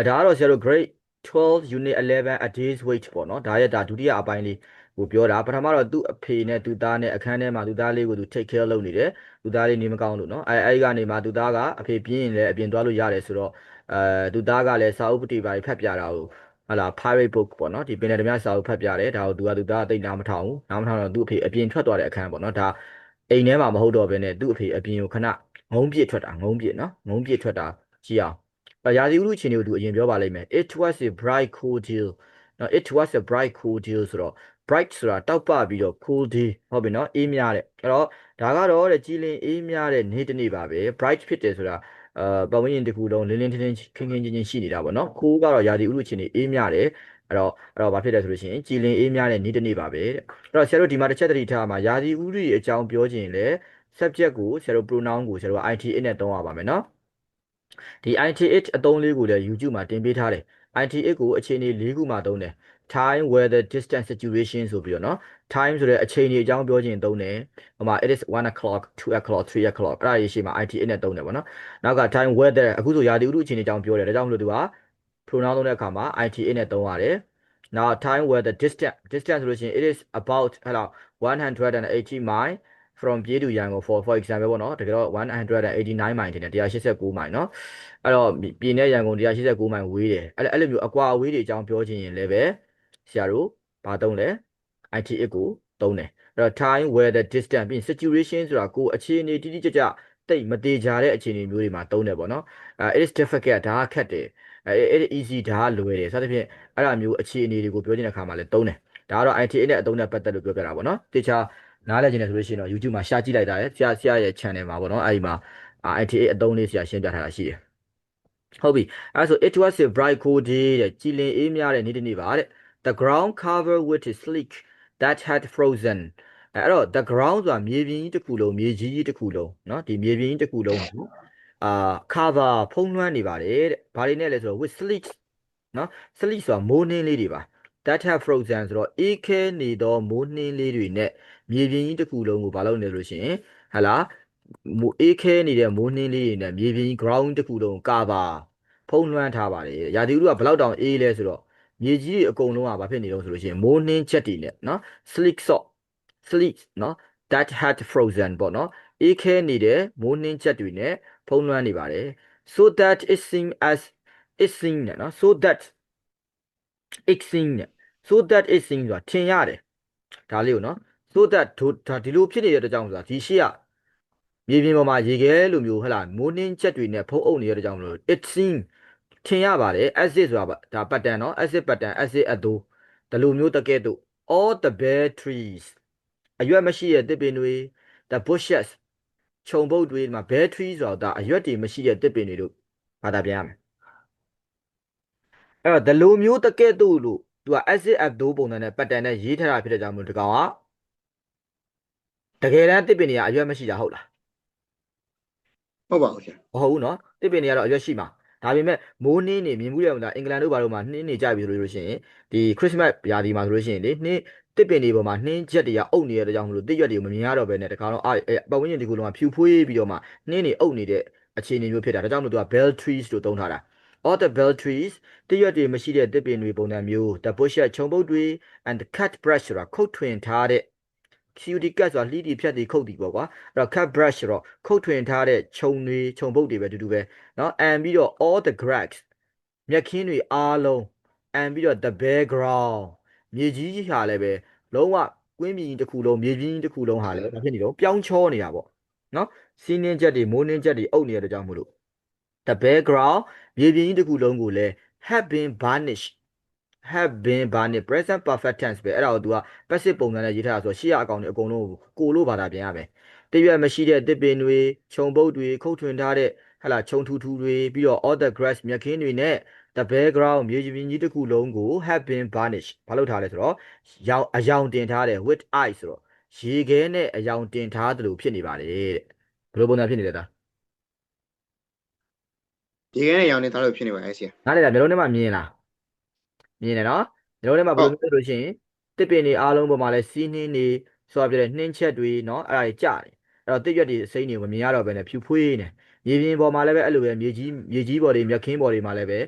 ဒါကတော့ဆရာတို့ grade 12 unit 11 a day's weight ပေါ့နော်ဒါရဲ့ဒါဒုတိယအပိုင်းလေးကိုပြောတာပထမတော့သူ့အဖေနဲ့သူ့သားနဲ့အခန်းထဲမှာသူ့သားလေးကိုသူ take care လုပ်နေတယ်သူ့သားလေးနေမကောင်းလို့နော်အဲဒီကနေမှသူ့သားကအဖေပြင်းရင်လည်းအပြင်သွားလို့ရတယ်ဆိုတော့သူ့သားကလည်းစာအုပ်ပတိပါဖတ်ပြတာကိုဟာလာ pirate book ပေါ့နော်ဒီပင်လယ်ဓမြစာအုပ်ဖတ်ပြတယ်ဒါကိုသူသားသိနားမထောင်ဘူးနားမထောင်တော့သူ့အဖေအပြင်ထွက်သွားတဲ့အခန်းပေါ့နော်ဒါအိမ်ထဲမှာမဟုတ်တော့ဘဲနဲ့သူ့အဖေအပြင်ကိုခဏငုံပြစ်ထွက်တာငုံပြစ်နော်ငုံပြစ်ထွက်တာကြည့်အောင်ရာသီဥတုအခြေအနေကိုသူအရင်ပြောပါလိမ့်မယ် it was a bright cool day နော် it was a bright cool day ဆိုတော့ bright ဆိုတာတောက်ပပြီးတော့ cool day ဟုတ်ပြီနော်အေးမြတဲ့အဲ့တော့ဒါကတော့တဲ့ကြည်လင်အေးမြတဲ့နေ့တစ်နေ့ပါပဲ bright ဖြစ်တယ်ဆိုတာပတ်ဝန်းကျင်တစ်ခုလုံးလင်းလင်းထင်းထင်းခင်းခင်းချင်းချင်းရှိနေတာပေါ့နော် cool ကတော့ရာသီဥတုအခြေအနေအေးမြတယ်အဲ့တော့ဘာဖြစ်လဲဆိုလို့ရှိရင်ကြည်လင်အေးမြတဲ့နေ့တစ်နေ့ပါပဲတဲ့အဲ့တော့ဆရာတို့ဒီမှာတစ်ချက်သတိထားမှာရာသီဥတုအကြောင်းပြောခြင်းလေ subject ကိုဆရာတို့ pronoun ကိုဆရာတို့ it နဲ့သုံးရပါမယ်နော်ဒီ IT8 အသုံးလေးကိုလည်း YouTube မှာတင်ပေးထားတယ် IT8 ကိုအခြေအနေ၄ခုမှာသုံးတယ် time weather distance situation ဆိုပြီးတော့เนาะ time ဆိုတဲ့အချိန်ကြီးအကြောင်းပြောခြင်းသုံးတယ်ဟိုမှာ it is 1 o'clock 2 o'clock 3 o'clock အဲ့ဒါရေးရှိမှာ IT8 နဲ့သုံးတယ်ပေါ့နော်နောက်က time weather အခုဆိုရာသီဥတုအခြေအနေအကြောင်းပြောတယ်ဒါကြောင့်မလို့သူက pronoun သုံးတဲ့အခါမှာ IT8 နဲ့သုံးရတယ်နောက် time weather distance ဆိုလို့ရှိရင် it is about ဟဲ့လား180 mile from ပြေးတူရန်ကုန် for example ပေါ့နော်တကယ်တော့189 မိုင်တင်တယ်189မိုင်နော်အဲ့တော့ပြည်내ရန်ကုန်189မိုင်ဝေးတယ်အဲ့လိုမျိုးအကွာအဝေးတွေအကြောင်းပြောချင်ရင်လည်းပဲဆရာတို့ဘာသုံးလဲ IT8 ကိုသုံးတယ်အဲ့တော့ time weather distance ပြီး situation ဆိုတာကိုအခြေအနေတိတိကျကျတိတ်မသေးကြတဲ့အခြေအနေမျိုးတွေမှာသုံးတယ်ပေါ့နော်it is difficult ဒါကခက်တယ်it is easy ဒါကလွယ်တယ်စသဖြင့်အဲ့ဒါမျိုးအခြေအနေတွေကိုပြောချင်တဲ့အခါမှာလည်းသုံးတယ်ဒါကတော့ IT8 နဲ့အသုံးနဲ့ပတ်သက်လို့ပြောပြတာပေါ့နော်တခြားနားလည်ချင်တယ်ဆိုလို့ရှိရင်တော့ YouTube မှာရှာကြည့်လိုက်တာလေဆရာရဲ့ channel မှာပေါ့နော်အဲ့ဒီမှာITA အသုံးလေးဆရာရှင်းပြထားတာရှိတယ်ဟုတ်ပြီအဲ့ဆို it was a bright cool day တဲ့ကြည်လင်အေးမြတဲ့နေ့တစ်နေ့ပါတဲ့ the ground covered with a sleek that had frozen အဲ့တော့ the ground ဆိုတာမြေပြင်ကြီးတစ်ခုလုံးမြေကြီးတစ်ခုလုံးเนาะဒီမြေပြင်ကြီးတစ်ခုလုံးကိုcover ဖုံးလွှမ်းနေပါတယ်တဲ့ဘာတွေနဲ့လဲဆိုတော့ with sleek เนาะ sleek ဆိုတာမိုးနှင်းလေးတွေပါ that have frozen ဆိုတော့အေးခဲနေသောမိုးနှင်းလေးတွေနဲ့မြေပြင်ကြီးတစ်ခုလုံးကိုဘာလုပ်နေလို့ရှိရင်ဟလာမိုးအေးခဲနေတဲ့မိုးနှင်းလေးတွေနဲ့မြေပြင်ကြီး ground တစ်ခုလုံးကာပါဖုံးလွှမ်းထားပါတယ်ရာသီဥတုကဘယ်လောက်တောင်အေးလဲဆိုတော့မြေကြီးတွေအကုန်လုံးကဘာဖြစ်နေလို့ဆိုလို့ရှိရင်မိုးနှင်းချက်တွေနဲ့နော် sleek နော် that had frozen ပေါ့နော်အေးခဲနေတဲ့မိုးနှင်းချက်တွေနဲ့ဖုံးလွှမ်းနေပါတယ် so that it seemed as it seemed နော် so that it seemed so that it seemed ဆိုတာထင်ရတယ်ဒါလေးကိုနော် so that ဒါဒီလိုဖြစ်နေတဲ့အတွက်ကြောင့်ဆိုတာဒီရှေ့ကမြေပြင်ပေါ်မှာရေခဲလိုမျိုးဟဲ့လားမိုးနှင်းချက်တွေနဲ့ဖုံးအုပ်နေတဲ့အတွက်ကြောင့်မလို့ it seemed ထင်ရပါတယ် acid ဆိုတာဒါပတ်တန်နော် acid ပတ်တန် acid အသိုးဒီလိုမျိုးတကဲ့သို့ all the bare trees အရွက်မရှိတဲ့သစ်ပင်တွေ the bushes ခြုံပုတ်တွေဒီမှာ bare trees ဆိုတာဒါအရွက်တွေမရှိတဲ့သစ်ပင်တွေတို့ဘာသာပြန်ရမယ်အဲ့တော့ဒီလိုမျိုးတကဲ့သို့လို့သူက acid အသိုးပုံစံနဲ့ပတ်တန်နဲ့ရေးထားတာဖြစ်တဲ့ကြောင့်မလို့ဒီကောင်ကတကယ်တမ်းသစ်ပင်တွေကအရွက်မရှိတာဟုတ်လားဟုတ်ပါဘူးဆရာမဟုတ်ဘူးနော်သစ်ပင်တွေကတော့အရွက်ရှိမှာဒါပေမဲ့မိုးနှင်းနေမြင်မှုရမှာအင်္ဂလန်တို့ဘာလို့မှနှင်းနေကြပြီဆိုလို့ရှိရင်ဒီခရစ်စမတ်ရာသီမှာဆိုလို့ရှိရင်လေနှင်းသစ်ပင်တွေပေါ်မှာနှင်းချက်တွေကအုပ်နေတဲ့အတွက်ကြောင့်မလို့သစ်ရွက်တွေကိုမမြင်ရတော့ဘဲနဲ့တခါတော့ပတ်ဝန်းကျင်ဒီကူလုံးကဖြူဖွေးပြီးတော့မှနှင်းတွေအုပ်နေတဲ့အခြေအနေမျိုးဖြစ်တာဒါကြောင့်မလို့သူက bell trees လို့သုံးထားတာ all the bell trees သစ်ရွက်တွေမရှိတဲ့သစ်ပင်တွေပုံစံမျိုး the bushes ခြုံပုတ်တွေ and the cut brush ဆိုတာခုတ်ထွင်ထားတဲ့ cutie cut ဆိုတာလှီးတီဖြတ်တီခုတ်တီပေါ့ကွာအဲ့တော့ cut brush ဆိုတော့ခုတ်ထွင်ထားတဲ့ခြုံတွေခြုံပုတ်တွေပဲတူတူပဲเนาะ and ပြီးတော့ all the grass မြက်ခင်းတွေအားလုံး and ပြီးတော့ the background မြေကြီးဟာလည်းပဲလုံးဝကွင်းပြင်တစ်ခုလုံးမြေပြင်တစ်ခုလုံးဟာလည်းဘာဖြစ်နေတော့ပြောင်းချောနေတာပေါ့เนาะစီးနှင်းချက်တွေမိုးနှင်းချက်တွေအုပ်နေတဲ့ကြောင့်မို့လို့ the background မြေပြင်တစ်ခုလုံးကိုလည်း have been varnished have been varnished present perfect tense ပဲအဲ့ဒါကို तू က passive ပုံစံနဲ့ရေးထားတာဆိုတော့ရှေ့အကောင်တွေအကုန်လုံးကိုလို့ဘာသာပြန်ရမယ်တရွက်မရှိတဲ့တစ်ပင်တွေခြုံပုတ်တွေခုတ်ထွင်ထားတဲ့ဟလာခြုံထူထူတွေပြီးတော့ all the grass မြက်ခင်းတွေနဲ့ the background မြေပြင်ကြီးတစ်ခုလုံးကို have been varnished ဘာလို့ထားလဲဆိုတော့အယောင်တင်ထားတယ် with ice ဆိုတော့ရေခဲနဲ့အယောင်တင်ထားသလိုဖြစ်နေပါတယ်တဲ့ဘယ်လိုပုံစံဖြစ်နေလဲတာဒီကနေ့ရောင်နေသားလို့ဖြစ်နေပါတယ်ဆရာနားလေတာမျိုးလုံးထဲမှာမြင်လားမြင်တယ်နော်မျိုးလုံးထဲမှာဘယ်လိုမျိုးလို့ရှိရင်တစ်ပင်တွေအားလုံးပေါ်မှာလဲစီးနှင်းတွေဆိုပြတဲ့နှင်းချက်တွေနော်အဲ့ဒါတွေကြတယ်အဲ့တော့တစ်ရွက်တွေအစိမ်းတွေကိုမမြင်ရတော့ဘဲနဲ့ဖြူဖွေးနေမြေပြင်ပေါ်မှာလည်းပဲအဲ့လိုပဲမြေကြီးပေါ်တွေမြက်ခင်းပေါ်တွေမှာလည်းပဲ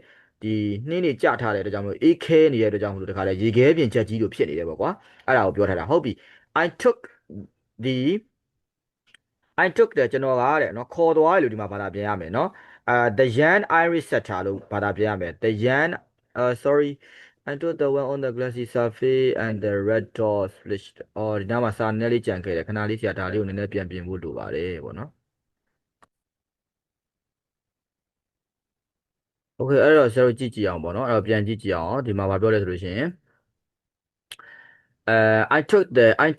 ဒီနှင်းတွေကြထားတဲ့အတွက်ကြောင့်မလို့အေးခဲနေတဲ့အတွက်ကြောင့်မလို့တခါလေရေခဲပြင်ချက်ကြီးလိုဖြစ်နေတယ်ပေါ့ကွာအဲ့ဒါကိုပြောထားတာဟုတ်ပြီ I took the I took တဲ့ကျွန်တော်ကတဲ့နော်ခေါ်သွားတယ်လို့ဒီမှာဘာသာပြန်ရမယ်နော်the Yan Iris setter လို့ဘာသာပြန်ရမယ် the Yan sorry I took the one on the glassy surface and the red dot splashed အော်ဒီနားမှာစာနည်းလေးကြံခဲ့တယ်ခဏလေးဆရာဒါလေးကိုနည်းနည်းပြန်ပြင်ဖို့လိုပါတယ်ပေါ့နော်โอเคအဲ့တော့ဆရာတို့ကြည့်ကြည့်အောင်ပေါ့နော်အဲ့တော့ပြန်ကြည့်ကြည့်အောင်ဒီမှာဘာပြောလဲဆိုလို့ရှိရင်I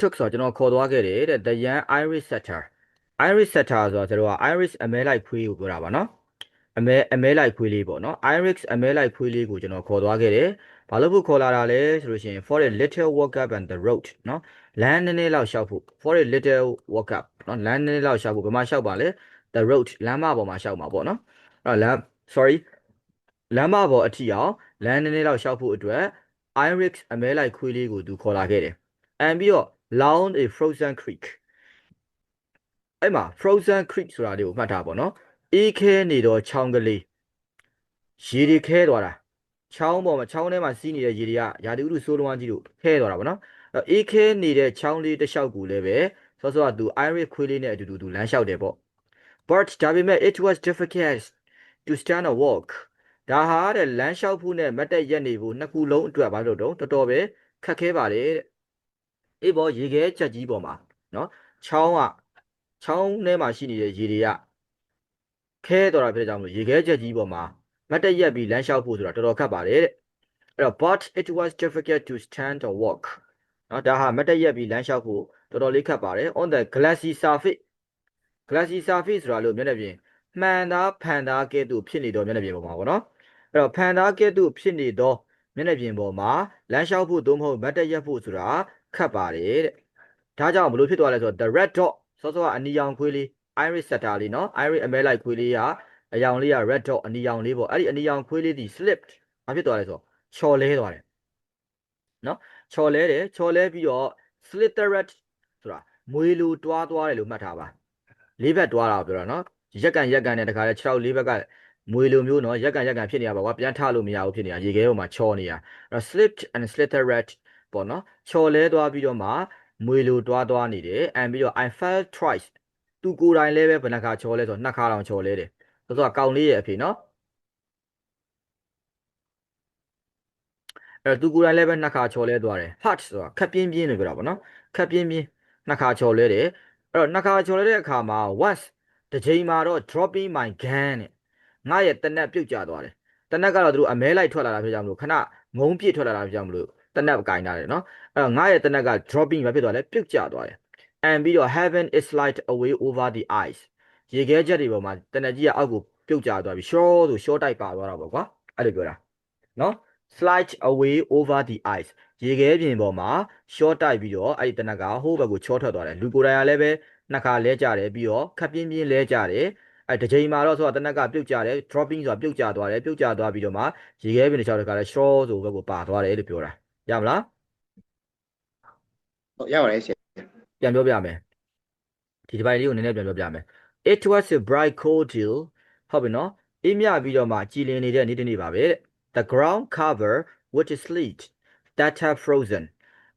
took ဆိုတော့ကျွန်တော်ခေါ်သွားခဲ့တယ်တဲ့ the Yan Iris setter Iris setter ဆိုတော့ကျွန်တော်က Iris အမဲလိုက်ခွေးကိုပြောတာပါနော်အမဲလိုက်ခွေးလေးပေါ့နော် Iris အမဲလိုက်ခွေးလေးကိုကျွန်တော်ခေါ်သွားခဲ့တယ်ဘာလို့ဖို့ခေါ်လာတာလဲဆိုလို့ရှိရင် for a little walk up and the road နော်လမ်းနည်းနည်းလောက်ရှောက်ဖို့ for a little walk up နော်လမ်းနည်းနည်းလောက်ရှောက်ဖို့ဘယ်မှာရှောက်ပါလဲ the road လမ်းမပေါ်မှာရှောက်မှာပေါ့နော်အဲ့လမ်း sorry လမ်းမပေါ်အထိအောင်လမ်းနည်းနည်းလောက်ရှောက်ဖို့အတွက် Iris အမဲလိုက်ခွေးလေးကိုသူခေါ်လာခဲ့တယ်and ပြီးတော့ round a frozen creek အဲ့မှာ frozen creek ဆိုတာလေးကိုမှတ်ထားပါတော့အေးခဲနေတော့ချောင်းကလေးရေတွေခဲသွားတာချောင်းပေါ်မှာချောင်းထဲမှာစီးနေတဲ့ရေတွေကရာသီဥတုဆိုးလွန်းကြီးလို့ခဲသွားတာပေါ့နော်အေးခဲနေတဲ့ချောင်းလေးတစ်လျှောက်ကိုလည်းပဲစောစောကသူ Iris ခွေးလေးနဲ့အတူတူသူလမ်းလျှောက်တယ်ပေါ့ but ဒါပေမဲ့ it was difficult to stand a walk ဒါဟာတဲ့လမ်းလျှောက်ဖို့နဲ့မတ်တက်ရက်နေဖို့နှစ်ခုလုံးအတွက်ဘာလို့တော့တော်တော်ပဲခက်ခဲပါတယ်တဲ့အေးပေါ်ရေခဲချက်ကြီးပေါ်မှာနော်ချောင်းထဲမှာရှိနေတဲ့ရေတွေကခဲတော်တာဖြစ်တဲ့ကြောင့်မလို့ရေခဲချက်ကြီးပေါ်မှာမတ်တက်ရက်ပြီးလမ်းလျှောက်ဖို့ဆိုတာတော်တော်ခက်ပါတယ်တဲ့အဲ့တော့ but it was difficult to stand or walk နော်ဒါဟာမတ်တက်ရက်ပြီးလမ်းလျှောက်ဖို့တော်တော်လေးခက်ပါတယ် on the glassy surface ဆိုတာလို့မျက်နှာပြင်မှန်သားဖန်သားကဲ့သို့ဖြစ်နေတော့မျက်နှာပြင်ပေါ်မှာပေါ့နော်အဲ့တော့ဖန်သားကဲ့သို့ဖြစ်နေတော့မျက်နှာပြင်ပေါ်မှာလမ်းလျှောက်ဖို့သို့မဟုတ်မတ်တက်ရက်ဖို့ဆိုတာခက်ပါတယ်တဲ့ဒါကြောင့်ဘလို့ဖြစ်သွားလဲဆိုတော့ the red dot စောစောကအနီရောင်ခွေးလေး Iris setter လေးနော် Iris အမဲလိုက်ခွေးလေးကအရောင်လေးက red dot အနီရောင်လေးပေါ့အဲ့ဒီအနီရောင်ခွေးလေးဒီ slipped ဘာဖြစ်သွားလဲဆိုတော့ချော်လဲသွားတယ်နော်ချော်လဲပြီးတော့ slithered ဆိုတာမွေလိုတွားသွားတယ်လို့မှတ်ထားပါလေးဘက်တွားတာပြောတာနော်ရက်ကန်နဲ့တခါလဲ6လေးဘက်ကမွေလိုမျိုးနော်ရက်ကန်ဖြစ်နေတာပါကွာပြန်ထလို့မရဘူးဖြစ်နေတာရေခဲပေါ်မှာချော်နေတာအဲ့တော့ slipped and slithered ပေါ့နော်ချော်လဲသွားပြီးတော့မှမွေလိုတွားနေတယ်and ပြီးတော့ I fell twice သူကိုယ်တိုင်လည်းပဲဘယ်နှခါချော်လဲဆိုတော့2ခါတောင်ချော်လဲတယ်ဆိုတော့ကောင်လေးရဲ့အဖေနော်အဲ့တော့သူကိုယ်တိုင်လည်းပဲ2ခါချော်လဲသွားတယ် hard ဆိုတာခက်ပြင်းလို့ပြောတာပေါ့နော်ခက်ပြင်း2ခါချော်လဲတယ်အဲ့တော့2ခါချော်လဲတဲ့အခါမှာ once တစ်ချိန်မှာတော့ dropping my gun တဲ့ငါရဲ့တနက်ပြုတ်ကျသွားတယ်တနက်ကတော့သူတို့အမဲလိုက်ထွက်လာတာဖြစ်ကြမလို့ခဏငုံပြစ်ထွက်လာတာဖြစ်ကြမလို့တနက်ကင်ထားတယ်နော်အဲ့တော့ငါရဲ့တနက်က dropping ဘာဖြစ်သွားလဲပြုတ်ကျသွားတယ် and ပြီးတော့ heaven is light away over the eyes ရေခဲချက်တွေပေါ်မှာတနက်ကြီးကအောက်ကိုပြုတ်ကျသွားပြီး short ဆို short တိုက်ပါသွားတာပေါ့ကွာအဲ့လိုပြောတာနော် slide away over the ice ရေခဲပြင်ပေါ်မှာ short တိုက်ပြီးတော့အဲ့ဒီတနက်ကဟိုးဘက်ကိုချောထွက်သွားတယ်လူကိုယ်တိုင်ကလည်းပဲနှစ်ခါလဲကျတယ်ပြီးတော့ခပ်ပြင်းလဲကျတယ်အဲ့တစ်ချိန်မှာတော့ဆိုတာတနက်ကပြုတ်ကျတယ် dropping ဆိုတာပြုတ်ကျသွားတယ်ပြုတ်ကျသွားပြီးတော့မှရေခဲပြင်တစ်ချောင်းတခါလဲ short ဆိုဘက်ကိုပါသွားတယ်လို့ပြောတာရမလားဟုတ်ရပါတယ်ဆရာပြန်ပြောပြမယ်ဒီတစ်ပိုက်လေးကိုနည်းနည်းပြန်ပြောပြမယ် it was a bright cold deal ဟုတ်ပြီနော်အေးမြပြီးတော့မှကြည်လင်နေတဲ့နေ့တစ်နေ့ပါပဲတဲ့ the ground cover with sleet that have frozen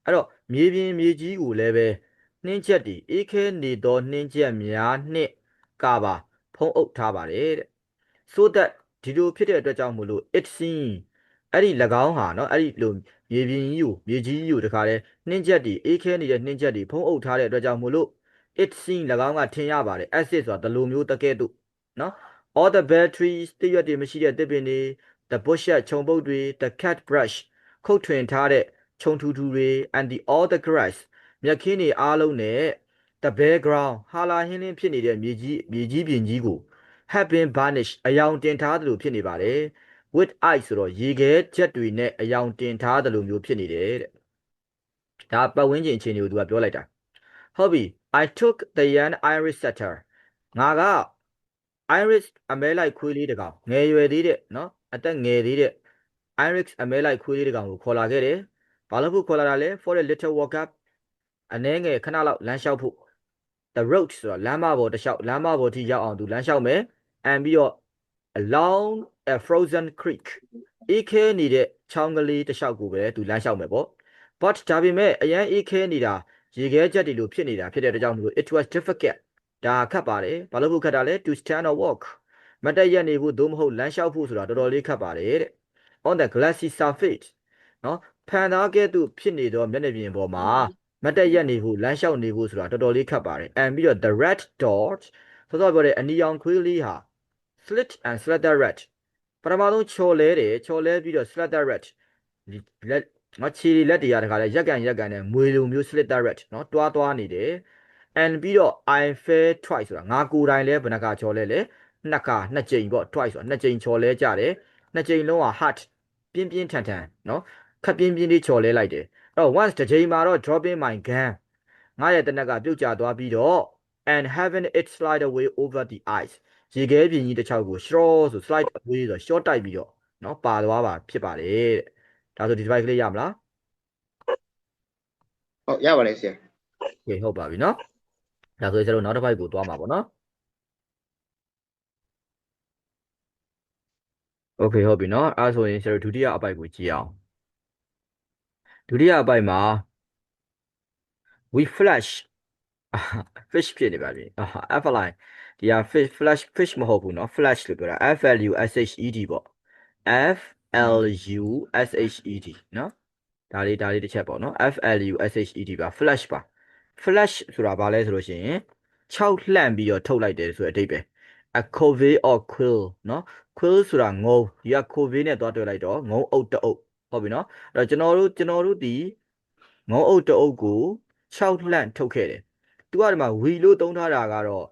အဲ့တော့မြေပြင်မြေကြီးကိုလည်းပဲနှင်းချက်တွေအေးခဲနေသောနှင်းချက်များနှင့်ကာပါဖုံးအုပ်ထားပါတယ်တဲ့ so that ဒီလိုဖြစ်တဲ့အတွက်ကြောင့်မို့လို့ it seen အဲ့ဒီ၎င်းဟာเนาะအဲ့ဒီလိုမြေကြီးကိုတခါလဲနှင်းချက်တွေအေးခဲနေတဲ့နှင်းချက်တွေဖုံးအုပ်ထားတဲ့အတွက်ကြောင့်မို့လို့ it seen ၎င်းကထင်ရပါတယ် acid ဆိုတာဒီလိုမျိုးတကဲ့သို့เนาะ all the batteries တရွက်တွေမရှိတဲ့တစ်ပင်တွေ the bush ခြုံပုတ်တွေ the cat brush ခုတ်ထွင်ထားတဲ့ခြုံထူတွေ and the all the grass မြက်ခင်းတွေအားလုံးနဲ့ the background ဟာလာဟင်းလင်းဖြစ်နေတဲ့မြေကြီးပြင်ကြီးကို have been varnished အယောင်တင်ထားသလိုဖြစ်နေပါတယ် with ice ဆိုတော့ရေခဲချက်တွေနဲ့အယောင်တင်ထားသလိုမျိုးဖြစ်နေတယ်တဲ့ဒါပတ်ဝန်းကျင်အခြေအနေကိုသူကပြောလိုက်တာဟုတ်ပြီ I took the Yan Iris setter ငါက Iris အမဲလိုက်ခွေးလေးတကောင်ငယ်ရွယ်သေးတဲ့နော်အသက်ငယ်သေးတဲ့ Iris အမဲလိုက်ခွေးလေးတကောင်ကိုခေါ်လာခဲ့တယ်ဘာလို့ဖို့ခေါ်လာတာလဲ for a little walk up အနည်းငယ်ခဏလောက်လမ်းလျှောက်ဖို့ the road ဆိုတော့လမ်းမပေါ်တစ်လျှောက်လမ်းမပေါ်ထိရောက်အောင်သူလမ်းလျှောက်မယ်and ပြီးတော့ along a frozen creek အေးခဲနေတဲ့ချောင်းကလေးတစ်လျှောက်ကိုပဲသူလမ်းလျှောက်မယ်ပေါ့ but ဒါပေမဲ့အရန်အေးခဲနေတာရေခဲချက်တွေလိုဖြစ်နေတာဖြစ်တဲ့အတွက်ကြောင့်မလို့ it was difficult ဒါခက်ပါတယ်ဘာလို့ဖို့ခက်တာလဲ to stand or walk မတ်တက်ရက်နေဖို့သို့မဟုတ်လမ်းလျှောက်ဖို့ဆိုတာတော်တော်လေးခက်ပါတယ်တဲ့ on the glassy surface နော်ဖန်သားကဲ့သို့ဖြစ်နေသောမျက်နှာပြင်ပေါ်မှာမတ်တက်ရက်နေဖို့လမ်းလျှောက်နေဖို့ဆိုတာတော်တော်လေးခက်ပါတယ် and ပြီးတော့ the red dot ဆိုတော့ပြောတဲ့အနီရောင်ခွေးလေးဟာ slit and slather red ပထမဆုံးချော်လဲတယ်ချော်လဲပြီးတော့ slather red လက်ငါခြေလက်တွေကတခါလဲရက်ကန်နဲ့မွေလိုမျိုး slather red နော်တွားတွားနေတယ် and ပြီးတော့ I fell twice ဆိုတာငါကိုယ်တိုင်လဲဘယ်နှခါချော်လဲလေနှစ်ကြိမ်ပေါ့ twice ဆိုတာနှစ်ကြိမ်ချော်လဲကြတယ်နှစ်ကြိမ်လုံးက hard ပြင်းပြင်းထန်ထန်နော်ခပ်ပြင်းပြင်းလေးချော်လဲလိုက်တယ်အဲ့တော့ once တစ်ကြိမ်မှာတော့ dropping my gun ငါရဲ့တနက်ကပြုတ်ကျသွားပြီးတော့ and having it slide away over the ice ရေခဲပြင်ကြီးတစ်ချောက်ကို straw ဆို slide away ဆို short တိုက်ပြီးတော့နော်ပါသွားပါဖြစ်ပါတယ်တဲ့ဒါဆိုဒီ device ကလေးရမလား ဟုတ်ရပါတယ်ဆရာ โอเคဟုတ်ပါပြီเนาะဒါဆိုကျွန်တော်နောက်တစ်ပိုက်ကိုသွားမှာပေါ့เนาะโอเคဟုတ်ပြီเนาะအဲဆိုရင်ကျွန်တော်ဒုတိယအပိုက်ကိုကြည့်အောင်ဒုတိယအပိုက်မှာ we flash fish ဖြစ်နေပါပြီf line ဒီဟာ fish မဟုတ်ဘူးเนาะ flash လို့ပြောတာ f l u s h e d ပေါ့ f l u s h e d เนาะဒါလေးတစ်ချက်ပေါ့เนาะ f l u s h e d ပါ flash ပါ flash ဆိုတာဘာလဲဆိုလို့ရှိရင်6လှန့်ပြီးတော့ထုတ်လိုက်တယ်ဆိုတဲ့အဓိပ္ပာယ် a covey or quill เนาะ quill ဆိုတာငုံဒီက covey နဲ့တွားတွေ့လိုက်တော့ငုံအုပ်တအုပ်ဟုတ်ပြီเนาะအဲ့တော့ကျွန်တော်တို့ဒီငုံအုပ်တအုပ်ကို6လှန့်ထုတ်ခဲ့တယ်သူကဒီမှာ we လို့သုံးထားတာကတော့